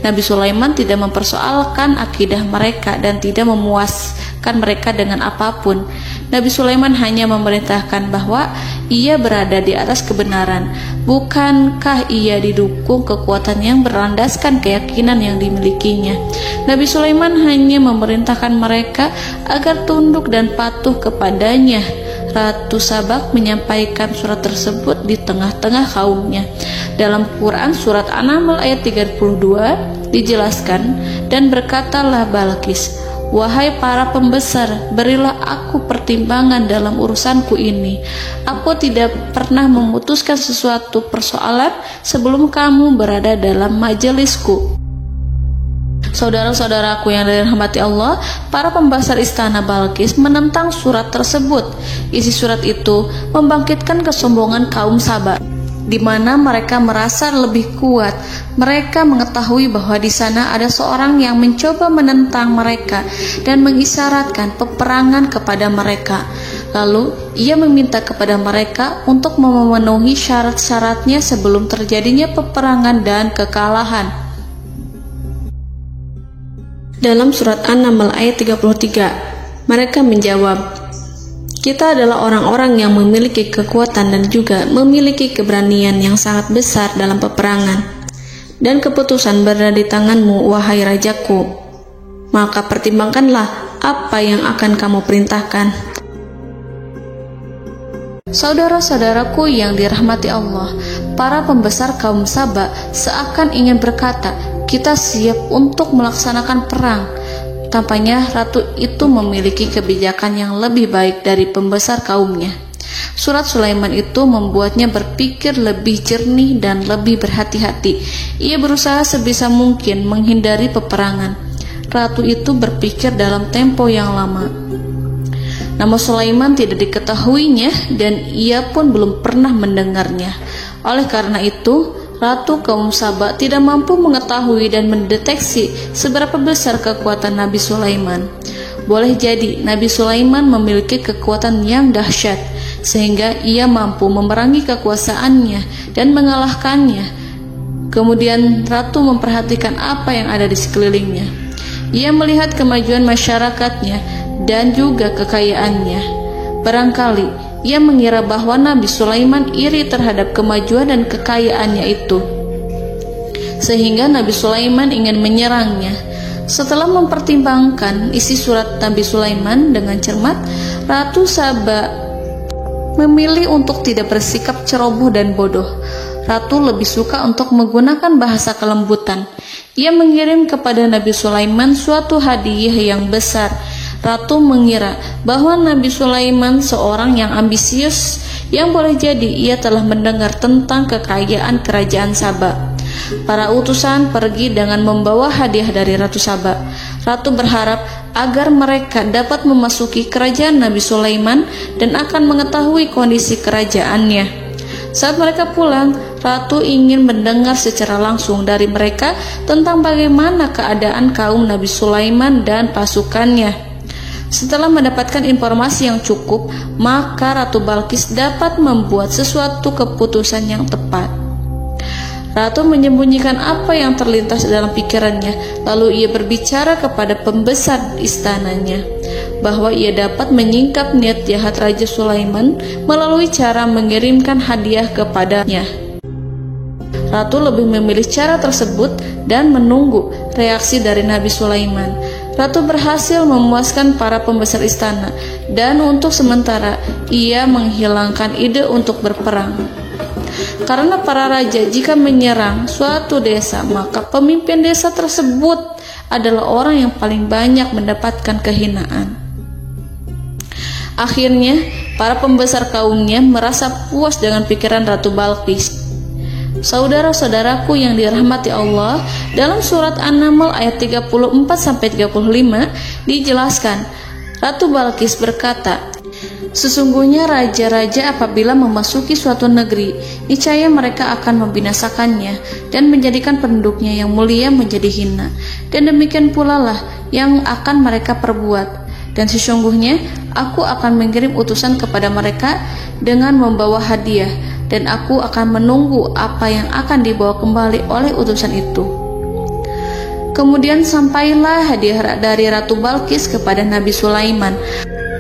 Nabi Sulaiman tidak mempersoalkan akidah mereka dan tidak memuaskan mereka dengan apapun. Nabi Sulaiman hanya memerintahkan bahwa ia berada di atas kebenaran. Bukankah ia didukung kekuatan yang berlandaskan keyakinan yang dimilikinya? Nabi Sulaiman hanya memerintahkan mereka agar tunduk dan patuh kepadanya. Ratu Sabak menyampaikan surat tersebut di tengah-tengah kaumnya. Dalam Quran surat An-Naml ayat 32 dijelaskan, "Dan berkatalah Balqis, wahai para pembesar, berilah aku pertimbangan dalam urusanku ini. Aku tidak pernah memutuskan sesuatu persoalan sebelum kamu berada dalam majelisku." Saudara-saudaraku yang dirahmati Allah, para pembesar istana Balqis menentang surat tersebut. Isi surat itu membangkitkan kesombongan kaum Sabak, di mana mereka merasa lebih kuat. Mereka mengetahui bahwa di sana ada seorang yang mencoba menentang mereka dan mengisyaratkan peperangan kepada mereka. Lalu ia meminta kepada mereka untuk memenuhi syarat-syaratnya sebelum terjadinya peperangan dan kekalahan. Dalam surat An-Naml ayat 33, mereka menjawab, "Kita adalah orang-orang yang memiliki kekuatan dan juga memiliki keberanian yang sangat besar dalam peperangan. Dan keputusan berada di tanganmu, wahai rajaku. Maka pertimbangkanlah apa yang akan kamu perintahkan." Saudara-saudaraku yang dirahmati Allah, para pembesar kaum Sabak seakan ingin berkata, "Kita siap untuk melaksanakan perang." Tampaknya ratu itu memiliki kebijakan yang lebih baik dari pembesar kaumnya. Surat Sulaiman itu membuatnya berpikir lebih jernih dan lebih berhati-hati. Ia berusaha sebisa mungkin menghindari peperangan. Ratu itu berpikir dalam tempo yang lama. Nama Sulaiman tidak diketahuinya dan ia pun belum pernah mendengarnya. Oleh karena itu, Ratu kaum Sabak tidak mampu mengetahui dan mendeteksi seberapa besar kekuatan Nabi Sulaiman. boleh jadi Nabi Sulaiman memiliki kekuatan yang dahsyat, sehingga ia mampu memerangi kekuasaannya dan mengalahkannya. Kemudian ratu memperhatikan apa yang ada di sekelilingnya. Ia melihat kemajuan masyarakatnya dan juga kekayaannya. Barangkali ia mengira bahwa Nabi Sulaiman iri terhadap kemajuan dan kekayaannya itu, sehingga Nabi Sulaiman ingin menyerangnya. Setelah mempertimbangkan isi surat Nabi Sulaiman dengan cermat, Ratu Saba memilih untuk tidak bersikap ceroboh dan bodoh. Ratu lebih suka untuk menggunakan bahasa kelembutan. Ia mengirim kepada Nabi Sulaiman suatu hadiah yang besar. Ratu mengira bahwa Nabi Sulaiman seorang yang ambisius, yang boleh jadi ia telah mendengar tentang kekayaan kerajaan Saba. Para utusan pergi dengan membawa hadiah dari Ratu Saba. Ratu berharap agar mereka dapat memasuki kerajaan Nabi Sulaiman dan akan mengetahui kondisi kerajaannya. Saat mereka pulang, Ratu ingin mendengar secara langsung dari mereka tentang bagaimana keadaan kaum Nabi Sulaiman dan pasukannya. Setelah mendapatkan informasi yang cukup, maka Ratu Balqis dapat membuat sesuatu keputusan yang tepat. Ratu menyembunyikan apa yang terlintas dalam pikirannya, lalu ia berbicara kepada pembesar istananya bahwa ia dapat menyingkap niat jahat Raja Sulaiman melalui cara mengirimkan hadiah kepadanya. Ratu lebih memilih cara tersebut dan menunggu reaksi dari Nabi Sulaiman. Ratu berhasil memuaskan para pembesar istana, dan untuk sementara ia menghilangkan ide untuk berperang. Karena para raja jika menyerang suatu desa, maka pemimpin desa tersebut adalah orang yang paling banyak mendapatkan kehinaan. Akhirnya, para pembesar kaumnya merasa puas dengan pikiran Ratu Balqis. Saudara-saudaraku yang dirahmati Allah, dalam surat An-Naml ayat 34-35 dijelaskan, Ratu Balqis berkata, "Sesungguhnya raja-raja apabila memasuki suatu negeri, niscaya mereka akan membinasakannya dan menjadikan penduduknya yang mulia menjadi hina. Dan demikian pula lah yang akan mereka perbuat. Dan sesungguhnya aku akan mengirim utusan kepada mereka dengan membawa hadiah, dan aku akan menunggu apa yang akan dibawa kembali oleh utusan itu." Kemudian sampailah hadiah dari Ratu Balqis kepada Nabi Sulaiman.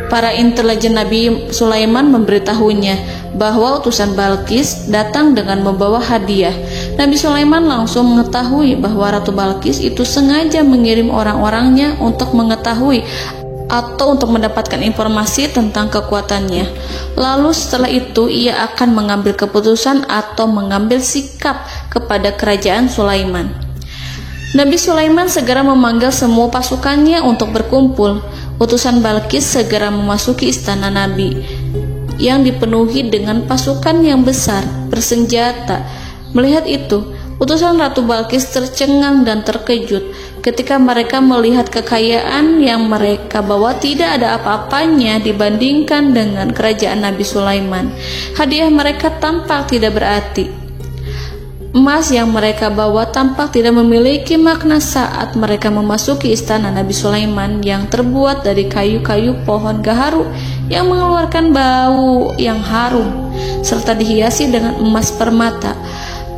Para intelijen Nabi Sulaiman memberitahunya bahwa utusan Balqis datang dengan membawa hadiah. Nabi Sulaiman langsung mengetahui bahwa Ratu Balqis itu sengaja mengirim orang-orangnya untuk mengetahui atau untuk mendapatkan informasi tentang kekuatannya. Lalu setelah itu ia akan mengambil keputusan atau mengambil sikap kepada kerajaan Sulaiman. Nabi Sulaiman segera memanggil semua pasukannya untuk berkumpul. Utusan Balqis segera memasuki istana Nabi yang dipenuhi dengan pasukan yang besar bersenjata. Melihat itu, utusan Ratu Balqis tercengang dan terkejut ketika mereka melihat kekayaan yang mereka bawa tidak ada apa-apanya dibandingkan dengan kerajaan Nabi Sulaiman. Hadiah mereka tampak tidak berarti. Emas yang mereka bawa tampak tidak memiliki makna saat mereka memasuki istana Nabi Sulaiman yang terbuat dari kayu-kayu pohon gaharu yang mengeluarkan bau yang harum serta dihiasi dengan emas permata.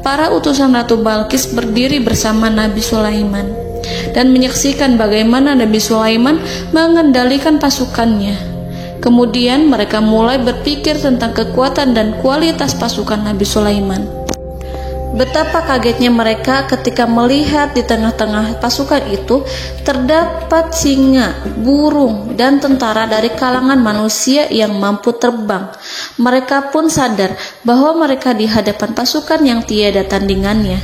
Para utusan Ratu Balqis berdiri bersama Nabi Sulaiman dan menyaksikan bagaimana Nabi Sulaiman mengendalikan pasukannya. Kemudian mereka mulai berpikir tentang kekuatan dan kualitas pasukan Nabi Sulaiman. Betapa kagetnya mereka ketika melihat di tengah-tengah pasukan itu terdapat singa, burung, dan tentara dari kalangan manusia yang mampu terbang. Mereka pun sadar bahwa mereka di hadapan pasukan yang tiada tandingannya.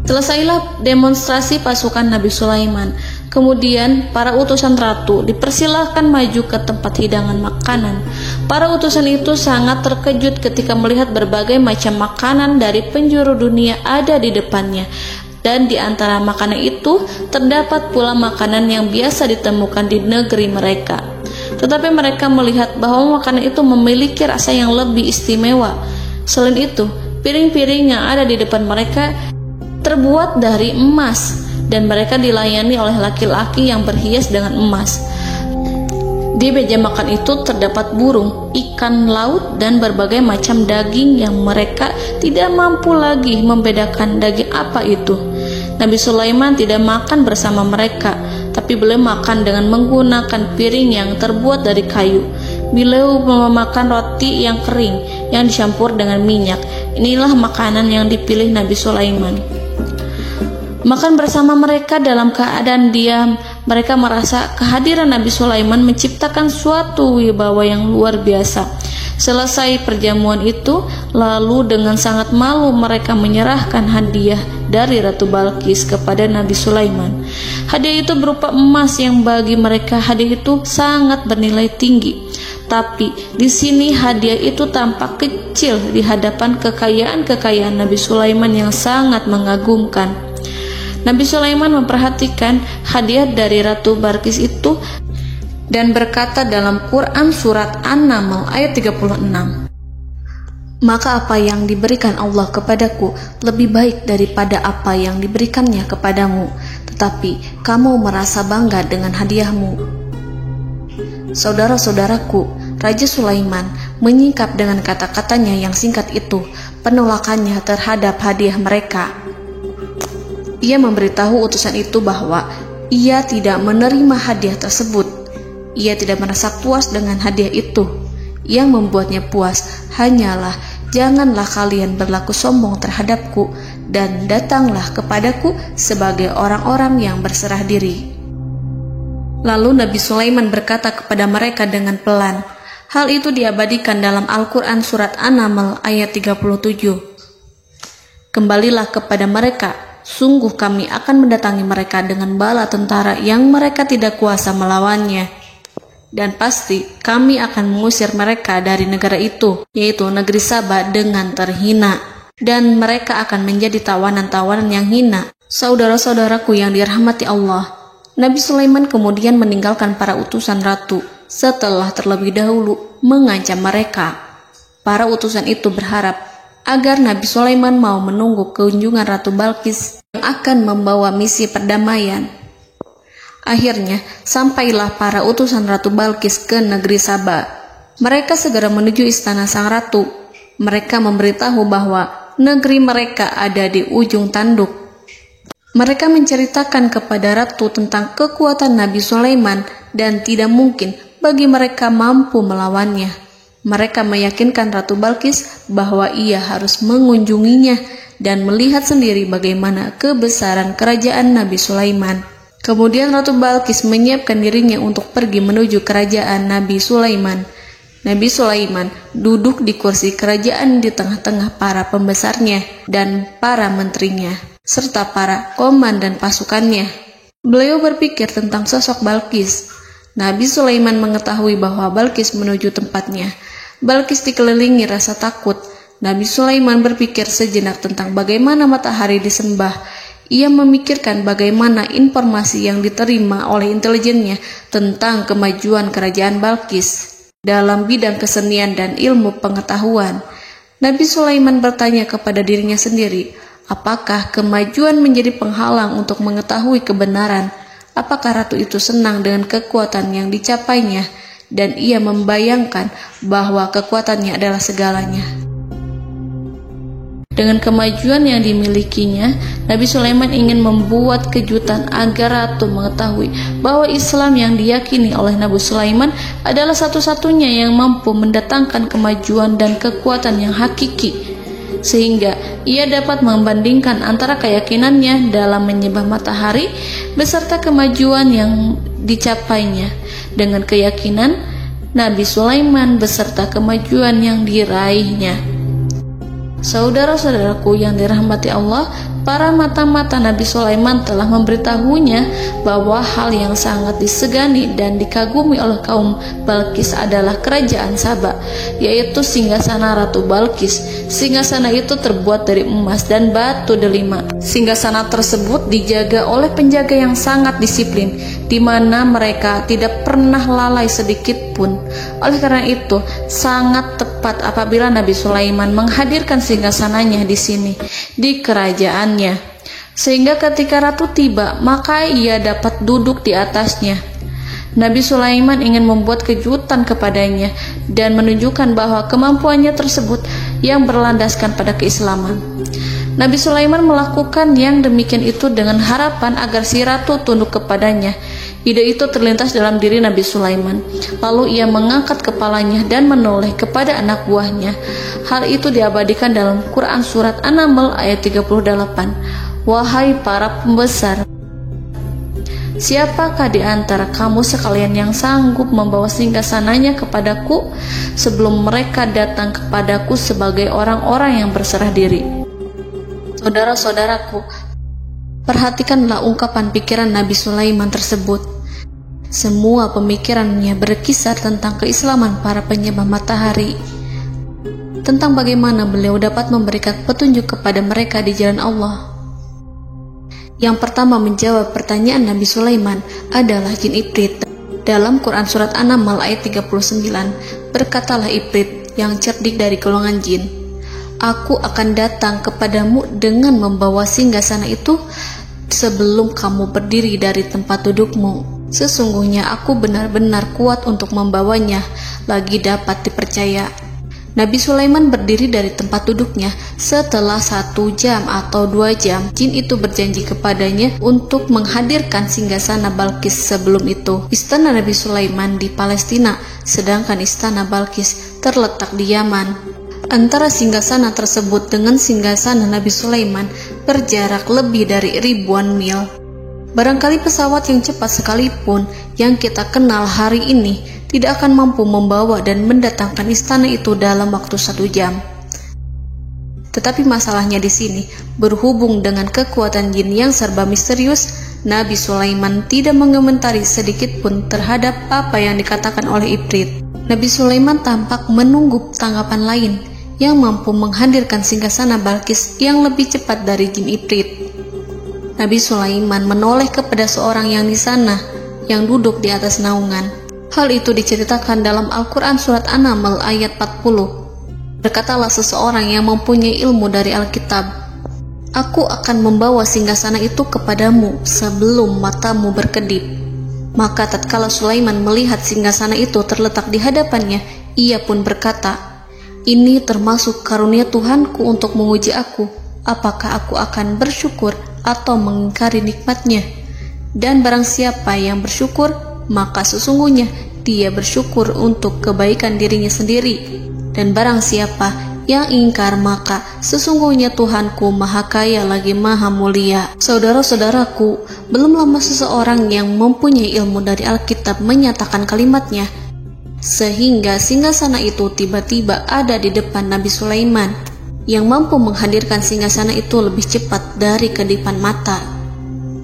Selesailah demonstrasi pasukan Nabi Sulaiman. Kemudian para utusan ratu dipersilahkan maju ke tempat hidangan makanan. Para utusan itu sangat terkejut ketika melihat berbagai macam makanan dari penjuru dunia ada di depannya. Dan di antara makanan itu terdapat pula makanan yang biasa ditemukan di negeri mereka. Tetapi mereka melihat bahwa makanan itu memiliki rasa yang lebih istimewa. Selain itu, piring-piring yang ada di depan mereka terbuat dari emas dan mereka dilayani oleh laki-laki yang berhias dengan emas. Di meja makan itu terdapat burung, ikan laut, dan berbagai macam daging yang mereka tidak mampu lagi membedakan daging apa itu. Nabi Sulaiman tidak makan bersama mereka, tapi beliau makan dengan menggunakan piring yang terbuat dari kayu. Beliau memakan roti yang kering yang dicampur dengan minyak. Inilah makanan yang dipilih Nabi Sulaiman. Makan bersama mereka dalam keadaan diam, mereka merasa kehadiran Nabi Sulaiman menciptakan suatu wibawa yang luar biasa. Selesai perjamuan itu, lalu dengan sangat malu mereka menyerahkan hadiah dari Ratu Balqis kepada Nabi Sulaiman. Hadiah itu berupa emas yang bagi mereka hadiah itu sangat bernilai tinggi. Tapi di sini hadiah itu tampak kecil di hadapan kekayaan-kekayaan Nabi Sulaiman yang sangat mengagumkan. Nabi Sulaiman memperhatikan hadiah dari Ratu Balqis itu dan berkata dalam Quran surat An-Naml ayat 36, "Maka apa yang diberikan Allah kepadaku lebih baik daripada apa yang diberikannya kepadamu, tetapi kamu merasa bangga dengan hadiahmu." Saudara-saudaraku, Raja Sulaiman menyingkap dengan kata-katanya yang singkat itu penolakannya terhadap hadiah mereka. Ia memberitahu utusan itu bahwa ia tidak menerima hadiah tersebut. Ia tidak merasa puas dengan hadiah itu. Yang membuatnya puas hanyalah, "Janganlah kalian berlaku sombong terhadapku, dan datanglah kepadaku sebagai orang-orang yang berserah diri." Lalu Nabi Sulaiman berkata kepada mereka dengan pelan. Hal itu diabadikan dalam Al-Quran surat An-Naml ayat 37. "Kembalilah kepada mereka, sungguh kami akan mendatangi mereka dengan bala tentara yang mereka tidak kuasa melawannya. Dan pasti kami akan mengusir mereka dari negara itu, yaitu negeri Saba, dengan terhina. Dan mereka akan menjadi tawanan-tawanan yang hina." Saudara-saudaraku yang dirahmati Allah, Nabi Sulaiman kemudian meninggalkan para utusan ratu setelah terlebih dahulu mengancam mereka. Para utusan itu berharap agar Nabi Sulaiman mau menunggu kunjungan Ratu Balqis yang akan membawa misi perdamaian. Akhirnya, sampailah para utusan Ratu Balqis ke negeri Saba. Mereka segera menuju istana sang ratu. Mereka memberitahu bahwa negeri mereka ada di ujung tanduk. Mereka menceritakan kepada ratu tentang kekuatan Nabi Sulaiman dan tidak mungkin bagi mereka mampu melawannya. Mereka meyakinkan Ratu Balqis bahwa ia harus mengunjunginya dan melihat sendiri bagaimana kebesaran kerajaan Nabi Sulaiman. Kemudian Ratu Balqis menyiapkan dirinya untuk pergi menuju kerajaan Nabi Sulaiman. Nabi Sulaiman duduk di kursi kerajaan di tengah-tengah para pembesarnya dan para menterinya, serta para komandan pasukannya. Beliau berpikir tentang sosok Balqis. Nabi Sulaiman mengetahui bahwa Balqis menuju tempatnya. Balqis dikelilingi rasa takut. Nabi Sulaiman berpikir sejenak tentang bagaimana matahari disembah. Ia memikirkan bagaimana informasi yang diterima oleh intelijennya tentang kemajuan kerajaan Balqis dalam bidang kesenian dan ilmu pengetahuan. Nabi Sulaiman bertanya kepada dirinya sendiri, apakah kemajuan menjadi penghalang untuk mengetahui kebenaran? Apakah ratu itu senang dengan kekuatan yang dicapainya? Dan ia membayangkan bahwa kekuatannya adalah segalanya. Dengan kemajuan yang dimilikinya, Nabi Sulaiman ingin membuat kejutan agar ratu mengetahui bahwa Islam yang diyakini oleh Nabi Sulaiman adalah satu-satunya yang mampu mendatangkan kemajuan dan kekuatan yang hakiki, sehingga ia dapat membandingkan antara keyakinannya dalam menyembah matahari beserta kemajuan yang dicapainya dengan keyakinan Nabi Sulaiman beserta kemajuan yang diraihnya. Saudara-saudaraku yang dirahmati Allah, para mata-mata Nabi Sulaiman telah memberitahunya bahwa hal yang sangat disegani dan dikagumi oleh kaum Balqis adalah kerajaan Saba, yaitu singgasana Ratu Balqis. Singgasana itu terbuat dari emas dan batu delima. Singgasana tersebut dijaga oleh penjaga yang sangat disiplin, di mana mereka tidak pernah lalai sedikit pun. Oleh karena itu, sangat tepat apabila Nabi Sulaiman menghadirkan singgasananya di sini, di kerajaannya. sehingga ketika ratu tiba, maka ia dapat duduk di atasnya. Nabi Sulaiman ingin membuat kejutan kepadanya dan menunjukkan bahwa kemampuannya tersebut yang berlandaskan pada keislaman. Nabi Sulaiman melakukan yang demikian itu dengan harapan agar si ratu tunduk kepadanya. Ide itu terlintas dalam diri Nabi Sulaiman. Lalu ia mengangkat kepalanya dan menoleh kepada anak buahnya. Hal itu diabadikan dalam Quran Surat An-Naml ayat 38. Wahai para pembesar, siapakah di antara kamu sekalian yang sanggup membawa singgasananya kepadaku sebelum mereka datang kepadaku sebagai orang-orang yang berserah diri? Saudara-saudaraku, perhatikanlah ungkapan pikiran Nabi Sulaiman tersebut. Semua pemikirannya berkisar tentang keislaman para penyembah matahari, tentang bagaimana beliau dapat memberikan petunjuk kepada mereka di jalan Allah. Yang pertama menjawab pertanyaan Nabi Sulaiman adalah jin Ifrit. Dalam Quran Surat An-Naml ayat 39, berkatalah Ifrit yang cerdik dari golongan jin, "Aku akan datang kepadamu dengan membawa singgasana itu sebelum kamu berdiri dari tempat dudukmu. Sesungguhnya aku benar-benar kuat untuk membawanya, lagi dapat dipercaya." Nabi Sulaiman berdiri dari tempat duduknya. Setelah 1 jam atau 2 jam, jin itu berjanji kepadanya untuk menghadirkan singgasana Balqis. Sebelum itu, istana Nabi Sulaiman di Palestina, sedangkan istana Balqis terletak di Yaman. Antara singgasana tersebut dengan singgasana Nabi Sulaiman berjarak lebih dari ribuan mil. Barangkali pesawat yang cepat sekalipun yang kita kenal hari ini tidak akan mampu membawa dan mendatangkan istana itu dalam waktu 1 jam. Tetapi masalahnya di sini, berhubung dengan kekuatan jin yang serba misterius, Nabi Sulaiman tidak mengomentari sedikit pun terhadap apa yang dikatakan oleh Ifrit. Nabi Sulaiman tampak menunggu tanggapan lain yang mampu menghadirkan singgasana Balqis yang lebih cepat dari jin Ifrit. Nabi Sulaiman menoleh kepada seorang yang di sana, yang duduk di atas naungan. Hal itu diceritakan dalam Al-Quran Surat An-Naml ayat 40. Berkatalah seseorang yang mempunyai ilmu dari Alkitab, "Aku akan membawa singgasana itu kepadamu sebelum matamu berkedip." Maka tatkala Sulaiman melihat singgasana itu terletak di hadapannya, ia pun berkata, "Ini termasuk karunia Tuhanku untuk menguji aku, apakah aku akan bersyukur atau mengingkari nikmatnya. Dan barang siapa yang bersyukur, maka sesungguhnya dia bersyukur untuk kebaikan dirinya sendiri. Dan barang siapa yang ingkar, maka sesungguhnya Tuhanku Maha Kaya lagi Maha Mulia." Saudara-saudaraku, belum lama seseorang yang mempunyai ilmu dari Alkitab menyatakan kalimatnya, sehingga singgasana itu tiba-tiba ada di depan Nabi Sulaiman, yang mampu menghadirkan singgasana itu lebih cepat dari kedipan mata.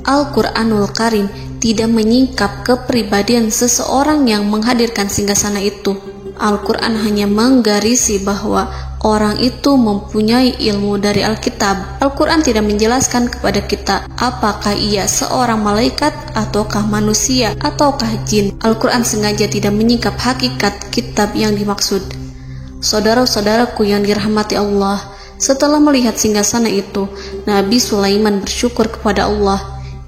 Al-Quranul Karim tidak menyingkap kepribadian seseorang yang menghadirkan singgasana itu. Al-Quran hanya menggarisi bahwa orang itu mempunyai ilmu dari Alkitab. Al-Quran tidak menjelaskan kepada kita apakah ia seorang malaikat, ataukah manusia, ataukah jin. Al-Quran sengaja tidak menyingkap hakikat kitab yang dimaksud. Saudara-saudaraku yang dirahmati Allah, setelah melihat singgasana itu, Nabi Sulaiman bersyukur kepada Allah.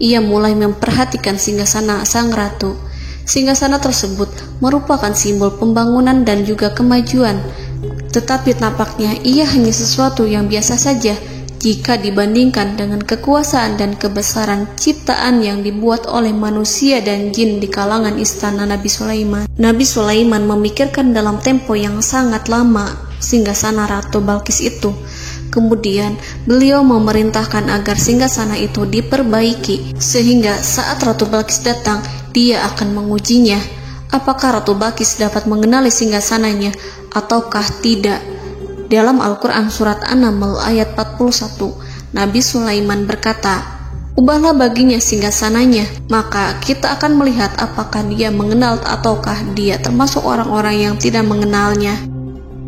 Ia mulai memperhatikan singgasana sang ratu. Singgasana tersebut merupakan simbol pembangunan dan juga kemajuan, tetapi nampaknya ia hanya sesuatu yang biasa saja jika dibandingkan dengan kekuasaan dan kebesaran ciptaan yang dibuat oleh manusia dan jin di kalangan istana Nabi Sulaiman. Nabi Sulaiman memikirkan dalam tempo yang sangat lama singgasana Ratu Balqis itu. Kemudian beliau memerintahkan agar singgasana itu diperbaiki, sehingga saat Ratu Balqis datang, dia akan mengujinya. Apakah Ratu Balqis dapat mengenali singgasananya ataukah tidak? Dalam Al-Quran Surat An-Naml ayat 41, Nabi Sulaiman berkata, "Ubahlah baginya singgasananya, maka kita akan melihat apakah dia mengenal ataukah dia termasuk orang-orang yang tidak mengenalnya."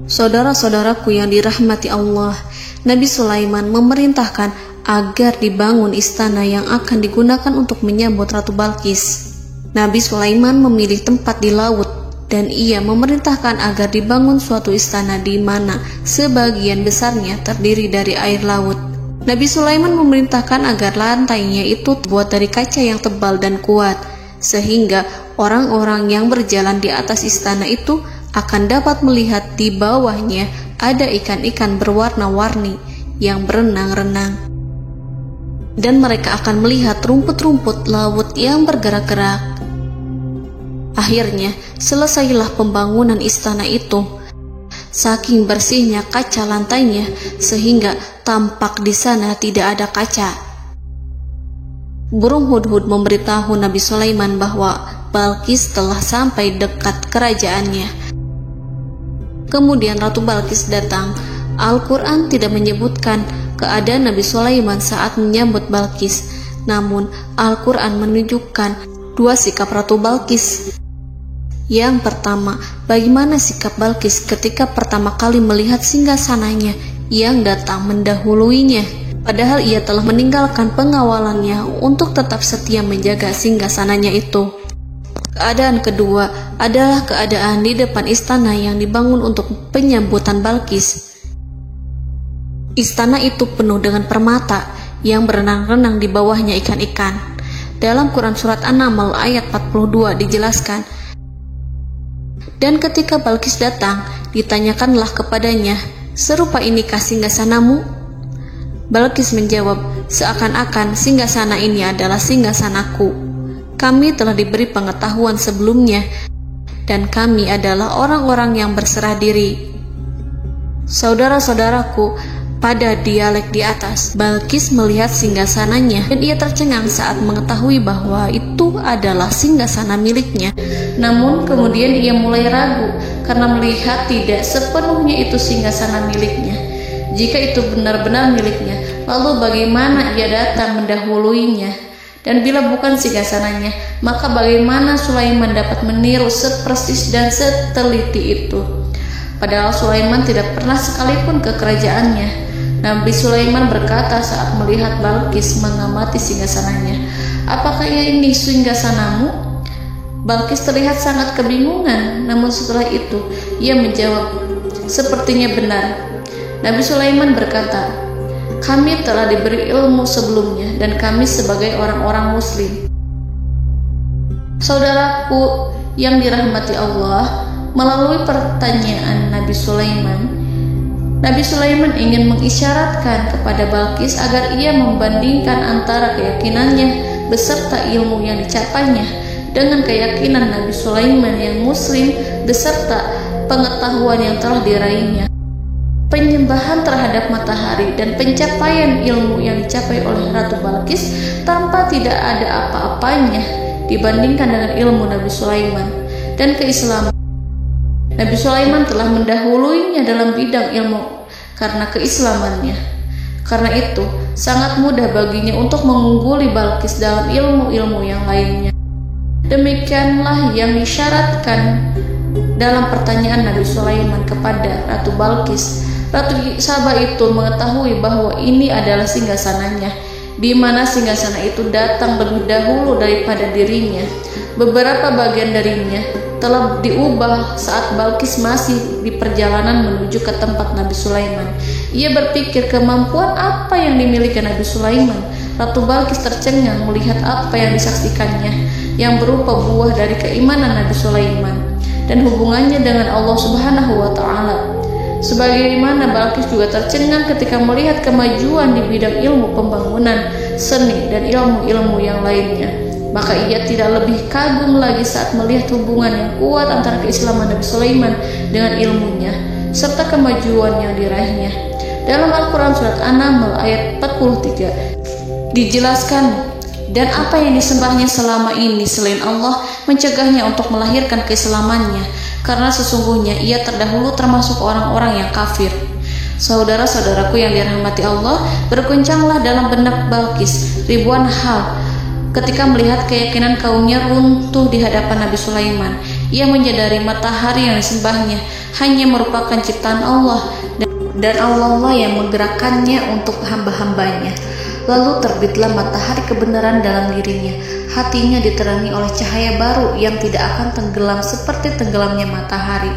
Saudara-saudaraku yang dirahmati Allah, Nabi Sulaiman memerintahkan agar dibangun istana yang akan digunakan untuk menyambut Ratu Balqis. Nabi Sulaiman memilih tempat di laut, dan ia memerintahkan agar dibangun suatu istana di mana sebagian besarnya terdiri dari air laut. Nabi Sulaiman memerintahkan agar lantainya itu terbuat dari kaca yang tebal dan kuat, sehingga orang-orang yang berjalan di atas istana itu akan dapat melihat di bawahnya ada ikan-ikan berwarna-warni yang berenang-renang. Dan mereka akan melihat rumput-rumput laut yang bergerak-gerak. Akhirnya, selesailah pembangunan istana itu. Saking bersihnya kaca lantainya, sehingga tampak di sana tidak ada kaca. Burung hudhud memberitahu Nabi Sulaiman bahwa Balkis telah sampai dekat kerajaannya. Kemudian Ratu Balkis datang. Al-Quran tidak menyebutkan keadaan Nabi Sulaiman saat menyambut Balkis, namun Al-Quran menunjukkan dua sikap Ratu Balkis. Yang pertama, bagaimana sikap Balkis ketika pertama kali melihat singgasananya yang datang mendahuluinya, padahal ia telah meninggalkan pengawalannya untuk tetap setia menjaga singgasananya itu. Keadaan kedua adalah keadaan di depan istana yang dibangun untuk penyambutan Balkis. Istana itu penuh dengan permata yang berenang-renang di bawahnya ikan-ikan. Dalam Quran Surat An-Naml ayat 42 dijelaskan, dan ketika Balkis datang, ditanyakanlah kepadanya, serupa inikah singgasanamu? Balkis menjawab, seakan-akan singgasana ini adalah singgasanaku. Kami telah diberi pengetahuan sebelumnya, dan kami adalah orang-orang yang berserah diri. Saudara-saudaraku, pada dialek di atas, Balkis melihat singgasananya dan ia tercengang saat mengetahui bahwa itu adalah singgasana miliknya. Namun kemudian ia mulai ragu karena melihat tidak sepenuhnya itu singgasana miliknya. Jika itu benar-benar miliknya, lalu bagaimana ia datang mendahuluinya? Dan bila bukan singgasananya, maka bagaimana Sulaiman dapat meniru sepersis dan seteliti itu? Padahal Sulaiman tidak pernah sekalipun ke kerajaannya. Nabi Sulaiman berkata saat melihat Balkis mengamati singgasananya, apakah ini singgasanamu? Balkis terlihat sangat kebingungan, namun setelah itu ia menjawab, sepertinya benar. Nabi Sulaiman berkata, kami telah diberi ilmu sebelumnya dan kami sebagai orang-orang muslim. Saudaraku yang dirahmati Allah, melalui pertanyaan Nabi Sulaiman ingin mengisyaratkan kepada Balkis agar ia membandingkan antara keyakinannya beserta ilmu yang dicapainya dengan keyakinan Nabi Sulaiman yang muslim beserta pengetahuan yang telah diraihnya. Penyembahan terhadap matahari dan pencapaian ilmu yang dicapai oleh Ratu Balkis tanpa tidak ada apa-apanya dibandingkan dengan ilmu Nabi Sulaiman dan keislaman. Nabi Sulaiman telah mendahuluinya dalam bidang ilmu karena keislamannya. Karena itu, sangat mudah baginya untuk mengungguli Balkis dalam ilmu-ilmu yang lainnya. Demikianlah yang disyaratkan dalam pertanyaan Nabi Sulaiman kepada Ratu Balkis. Ratu Saba itu mengetahui bahwa ini adalah singgasananya, di mana singgasana itu datang lebih dahulu daripada dirinya. Beberapa bagian darinya telah diubah saat Balkis masih di perjalanan menuju ke tempat Nabi Sulaiman. Ia berpikir kemampuan apa yang dimiliki Nabi Sulaiman. Ratu Balkis tercengang melihat apa yang disaksikannya, yang berupa buah dari keimanan Nabi Sulaiman dan hubungannya dengan Allah Subhanahu wa Ta'ala. Sebagaimana Balkis juga tercengang ketika melihat kemajuan di bidang ilmu pembangunan, seni, dan ilmu-ilmu yang lainnya. Maka ia tidak lebih kagum lagi saat melihat hubungan yang kuat antara keislaman Nabi Sulaiman dengan ilmunya, serta kemajuan yang diraihnya. Dalam Al-Quran Surat An-Naml ayat 43 dijelaskan, dan apa yang disembahnya selama ini selain Allah mencegahnya untuk melahirkan keislamannya, karena sesungguhnya ia terdahulu termasuk orang-orang yang kafir. Saudara-saudaraku yang dirahmati Allah, berguncanglah dalam benak Balkis ribuan hal ketika melihat keyakinan kaumnya runtuh di hadapan Nabi Sulaiman. Ia menyadari matahari yang disembahnya hanya merupakan ciptaan Allah, dan Allah lah yang menggerakkannya untuk hamba-hambanya. Lalu terbitlah matahari kebenaran dalam dirinya. Hatinya diterangi oleh cahaya baru yang tidak akan tenggelam seperti tenggelamnya matahari.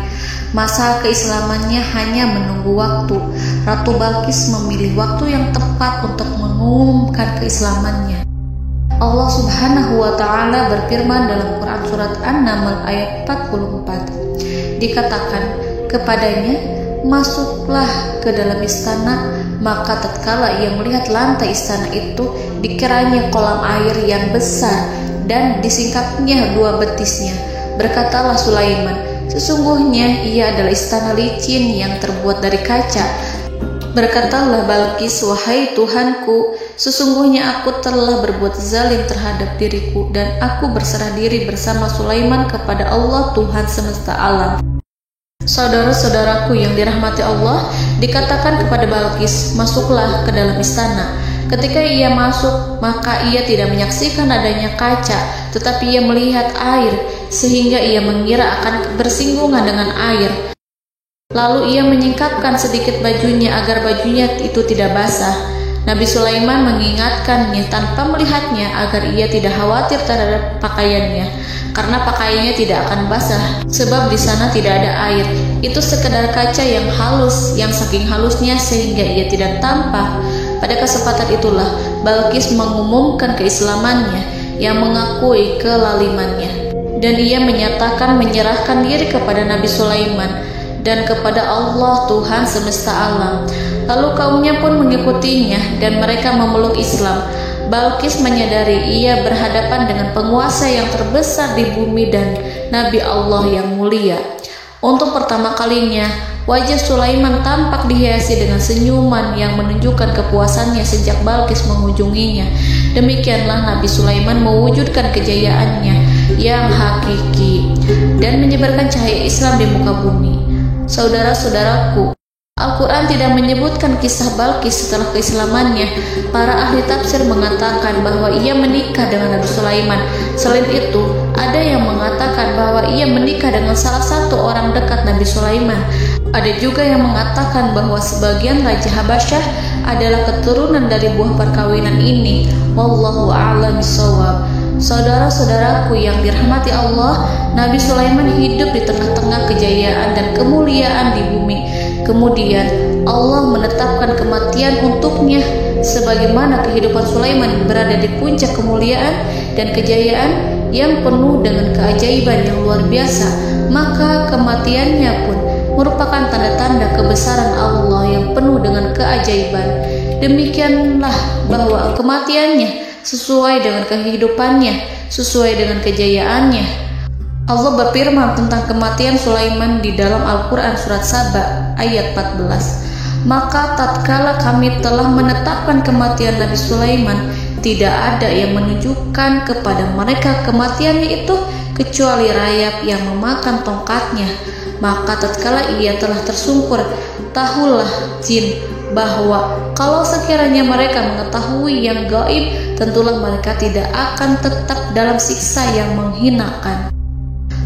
Masa keislamannya hanya menunggu waktu. Ratu Balqis memilih waktu yang tepat untuk mengumumkan keislamannya. Allah Subhanahu wa Ta'ala berfirman dalam Quran Surat An-Naml ayat 44. Dikatakan kepadanya, masuklah ke dalam istana. Maka tatkala ia melihat lantai istana itu, dikiranya kolam air yang besar dan disingkapnya 2 betisnya. Berkatalah Sulaiman, sesungguhnya ia adalah istana licin yang terbuat dari kaca. Berkatalah Balqis, wahai Tuhanku, sesungguhnya aku telah berbuat zalim terhadap diriku dan aku berserah diri bersama Sulaiman kepada Allah Tuhan semesta alam. Saudara-saudaraku yang dirahmati Allah, dikatakan kepada Balqis, masuklah ke dalam istana. Ketika ia masuk, maka ia tidak menyaksikan adanya kaca, tetapi ia melihat air, sehingga ia mengira akan bersinggungan dengan air. Lalu ia menyingkapkan sedikit bajunya agar bajunya itu tidak basah. Nabi Sulaiman mengingatkannya tanpa melihatnya agar ia tidak khawatir terhadap pakaiannya, karena pakaiannya tidak akan basah, sebab di sana tidak ada air. Itu sekedar kaca yang halus, yang saking halusnya sehingga ia tidak tampak. Pada kesempatan itulah Balqis mengumumkan keislamannya, yang mengakui kelalimannya, dan ia menyatakan menyerahkan diri kepada Nabi Sulaiman dan kepada Allah Tuhan semesta alam. Lalu kaumnya pun mengikutinya dan mereka memeluk Islam. Balqis menyadari ia berhadapan dengan penguasa yang terbesar di bumi dan Nabi Allah yang mulia. Untuk pertama kalinya, wajah Sulaiman tampak dihiasi dengan senyuman yang menunjukkan kepuasannya sejak Balqis mengunjunginya. Demikianlah Nabi Sulaiman mewujudkan kejayaannya yang hakiki dan menyebarkan cahaya Islam di muka bumi. Saudara-saudaraku, Al-Quran tidak menyebutkan kisah Balqis setelah keislamannya. Para ahli tafsir mengatakan bahwa ia menikah dengan Nabi Sulaiman. Selain itu, ada yang mengatakan bahwa ia menikah dengan salah satu orang dekat Nabi Sulaiman. Ada juga yang mengatakan bahwa sebagian Raja Habasyah adalah keturunan dari buah perkawinan ini. Wallahu a'lam bishawab. Saudara-saudaraku yang dirahmati Allah, Nabi Sulaiman hidup di tengah-tengah kejayaan dan kemuliaan di bumi. Kemudian Allah menetapkan kematian untuknya, sebagaimana kehidupan Sulaiman berada di puncak kemuliaan dan kejayaan yang penuh dengan keajaiban yang luar biasa. Maka kematiannya pun merupakan tanda-tanda kebesaran Allah yang penuh dengan keajaiban. Demikianlah bahwa kematiannya sesuai dengan kehidupannya, sesuai dengan kejayaannya. Allah berfirman tentang kematian Sulaiman di dalam Al-Quran Surat Saba ayat 14. Maka tatkala kami telah menetapkan kematian Nabi Sulaiman, tidak ada yang menunjukkan kepada mereka kematiannya itu kecuali rayap yang memakan tongkatnya. Maka tatkala ia telah tersungkur, tahulah jin bahwa kalau sekiranya mereka mengetahui yang gaib, tentulah mereka tidak akan tetap dalam siksa yang menghinakan.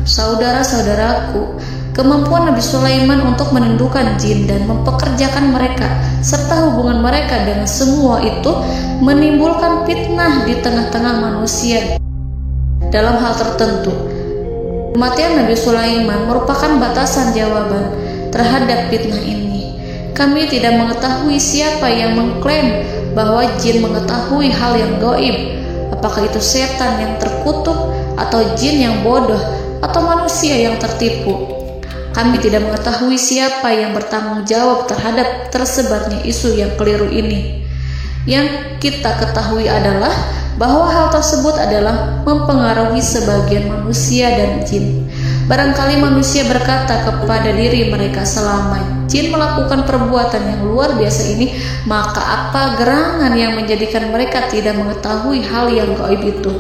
Saudara-saudaraku, kemampuan Nabi Sulaiman untuk menundukkan jin dan mempekerjakan mereka serta hubungan mereka dengan semua itu menimbulkan fitnah di tengah-tengah manusia. Dalam hal tertentu, kematian Nabi Sulaiman merupakan batasan jawaban terhadap fitnah ini. Kami tidak mengetahui siapa yang mengklaim bahwa jin mengetahui hal yang gaib. Apakah itu setan yang terkutuk, atau jin yang bodoh, atau manusia yang tertipu? Kami tidak mengetahui siapa yang bertanggung jawab terhadap tersebarnya isu yang keliru ini. Yang kita ketahui adalah bahwa hal tersebut adalah mempengaruhi sebagian manusia dan jin. Barangkali manusia berkata kepada diri mereka, selama jin melakukan perbuatan yang luar biasa ini, maka apa gerangan yang menjadikan mereka tidak mengetahui hal yang gaib itu?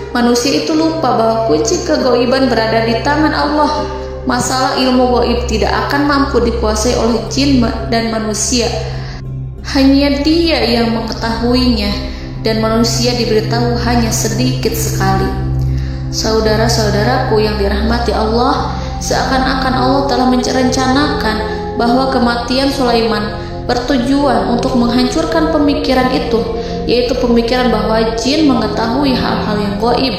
Manusia itu lupa bahwa kunci kegaiban berada di tangan Allah. Masalah ilmu gaib tidak akan mampu dikuasai oleh jin dan manusia. Hanya Dia yang mengetahuinya, dan manusia diberitahu hanya sedikit sekali. Saudara-saudaraku yang dirahmati Allah, seakan-akan Allah telah merencanakan bahwa kematian Sulaiman bertujuan untuk menghancurkan pemikiran itu, yaitu pemikiran bahwa jin mengetahui hal-hal yang gaib.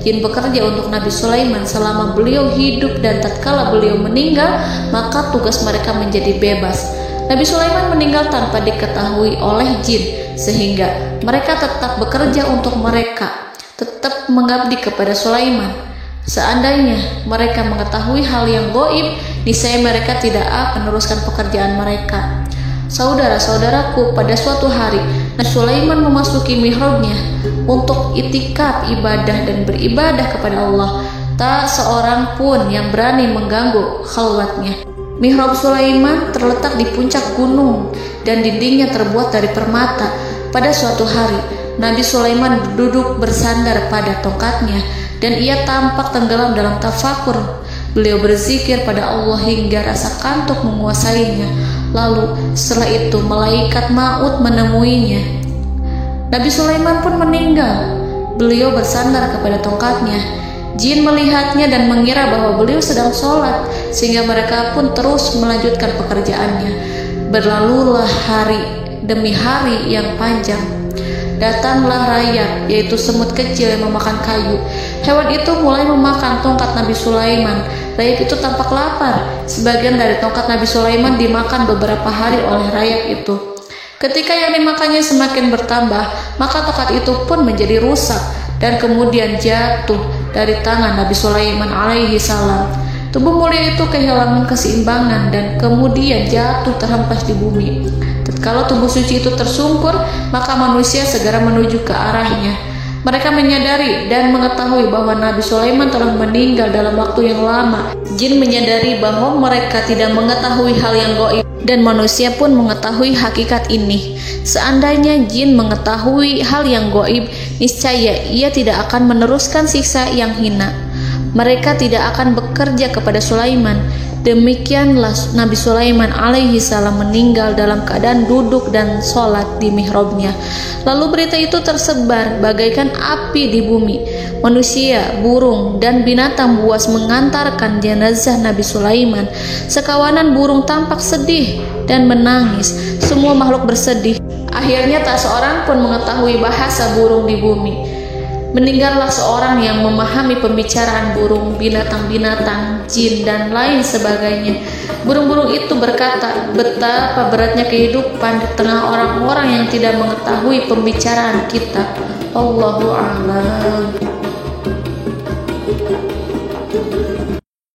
Jin bekerja untuk Nabi Sulaiman selama beliau hidup, dan tatkala beliau meninggal, maka tugas mereka menjadi bebas. Nabi Sulaiman meninggal tanpa diketahui oleh jin, sehingga mereka tetap bekerja untuk mereka, tetap mengabdi kepada Sulaiman. Seandainya mereka mengetahui hal yang gaib, niscaya mereka tidak akan meneruskan pekerjaan mereka. Saudara-saudaraku, pada suatu hari Nabi Sulaiman memasuki mihrabnya untuk itikaf ibadah dan beribadah kepada Allah. Tak seorang pun yang berani mengganggu khalwatnya. Mihrab Sulaiman terletak di puncak gunung dan dindingnya terbuat dari permata. Pada suatu hari, Nabi Sulaiman duduk bersandar pada tongkatnya dan ia tampak tenggelam dalam tafakur. Beliau berzikir pada Allah hingga rasa kantuk menguasainya. Lalu setelah itu malaikat maut menemuinya. Nabi Sulaiman pun meninggal. Beliau bersandar kepada tongkatnya. Jin melihatnya dan mengira bahwa beliau sedang sholat, sehingga mereka pun terus melanjutkan pekerjaannya. Berlalulah hari demi hari yang panjang. Datanglah rayap, yaitu semut kecil yang memakan kayu. Hewan itu mulai memakan tongkat Nabi Sulaiman. Rayap itu tampak lapar. Sebagian dari tongkat Nabi Sulaiman dimakan beberapa hari oleh rayap itu. Ketika yang dimakannya semakin bertambah, maka tongkat itu pun menjadi rusak dan kemudian jatuh dari tangan Nabi Sulaiman alaihi salam. Tubuh mulia itu kehilangan keseimbangan dan kemudian jatuh terhempas di bumi. Tatkala tubuh suci itu tersungkur, maka manusia segera menuju ke arahnya. Mereka menyadari dan mengetahui bahwa Nabi Sulaiman telah meninggal dalam waktu yang lama. Jin menyadari bahwa mereka tidak mengetahui hal yang gaib, dan manusia pun mengetahui hakikat ini. Seandainya jin mengetahui hal yang gaib, niscaya ia tidak akan meneruskan siksa yang hina. Mereka tidak akan bekerja kepada Sulaiman. Demikianlah Nabi Sulaiman alaihi salam meninggal dalam keadaan duduk dan sholat di mihrabnya. Lalu berita itu tersebar bagaikan api di bumi. Manusia, burung, dan binatang buas mengantarkan jenazah Nabi Sulaiman. Sekawanan burung tampak sedih dan menangis. Semua makhluk bersedih. Akhirnya tak seorang pun mengetahui bahasa burung di bumi. Meninggallah seorang yang memahami pembicaraan burung, binatang-binatang, jin, dan lain sebagainya. Burung-burung itu berkata, betapa beratnya kehidupan di tengah orang-orang yang tidak mengetahui pembicaraan kita. Allahu a'lam.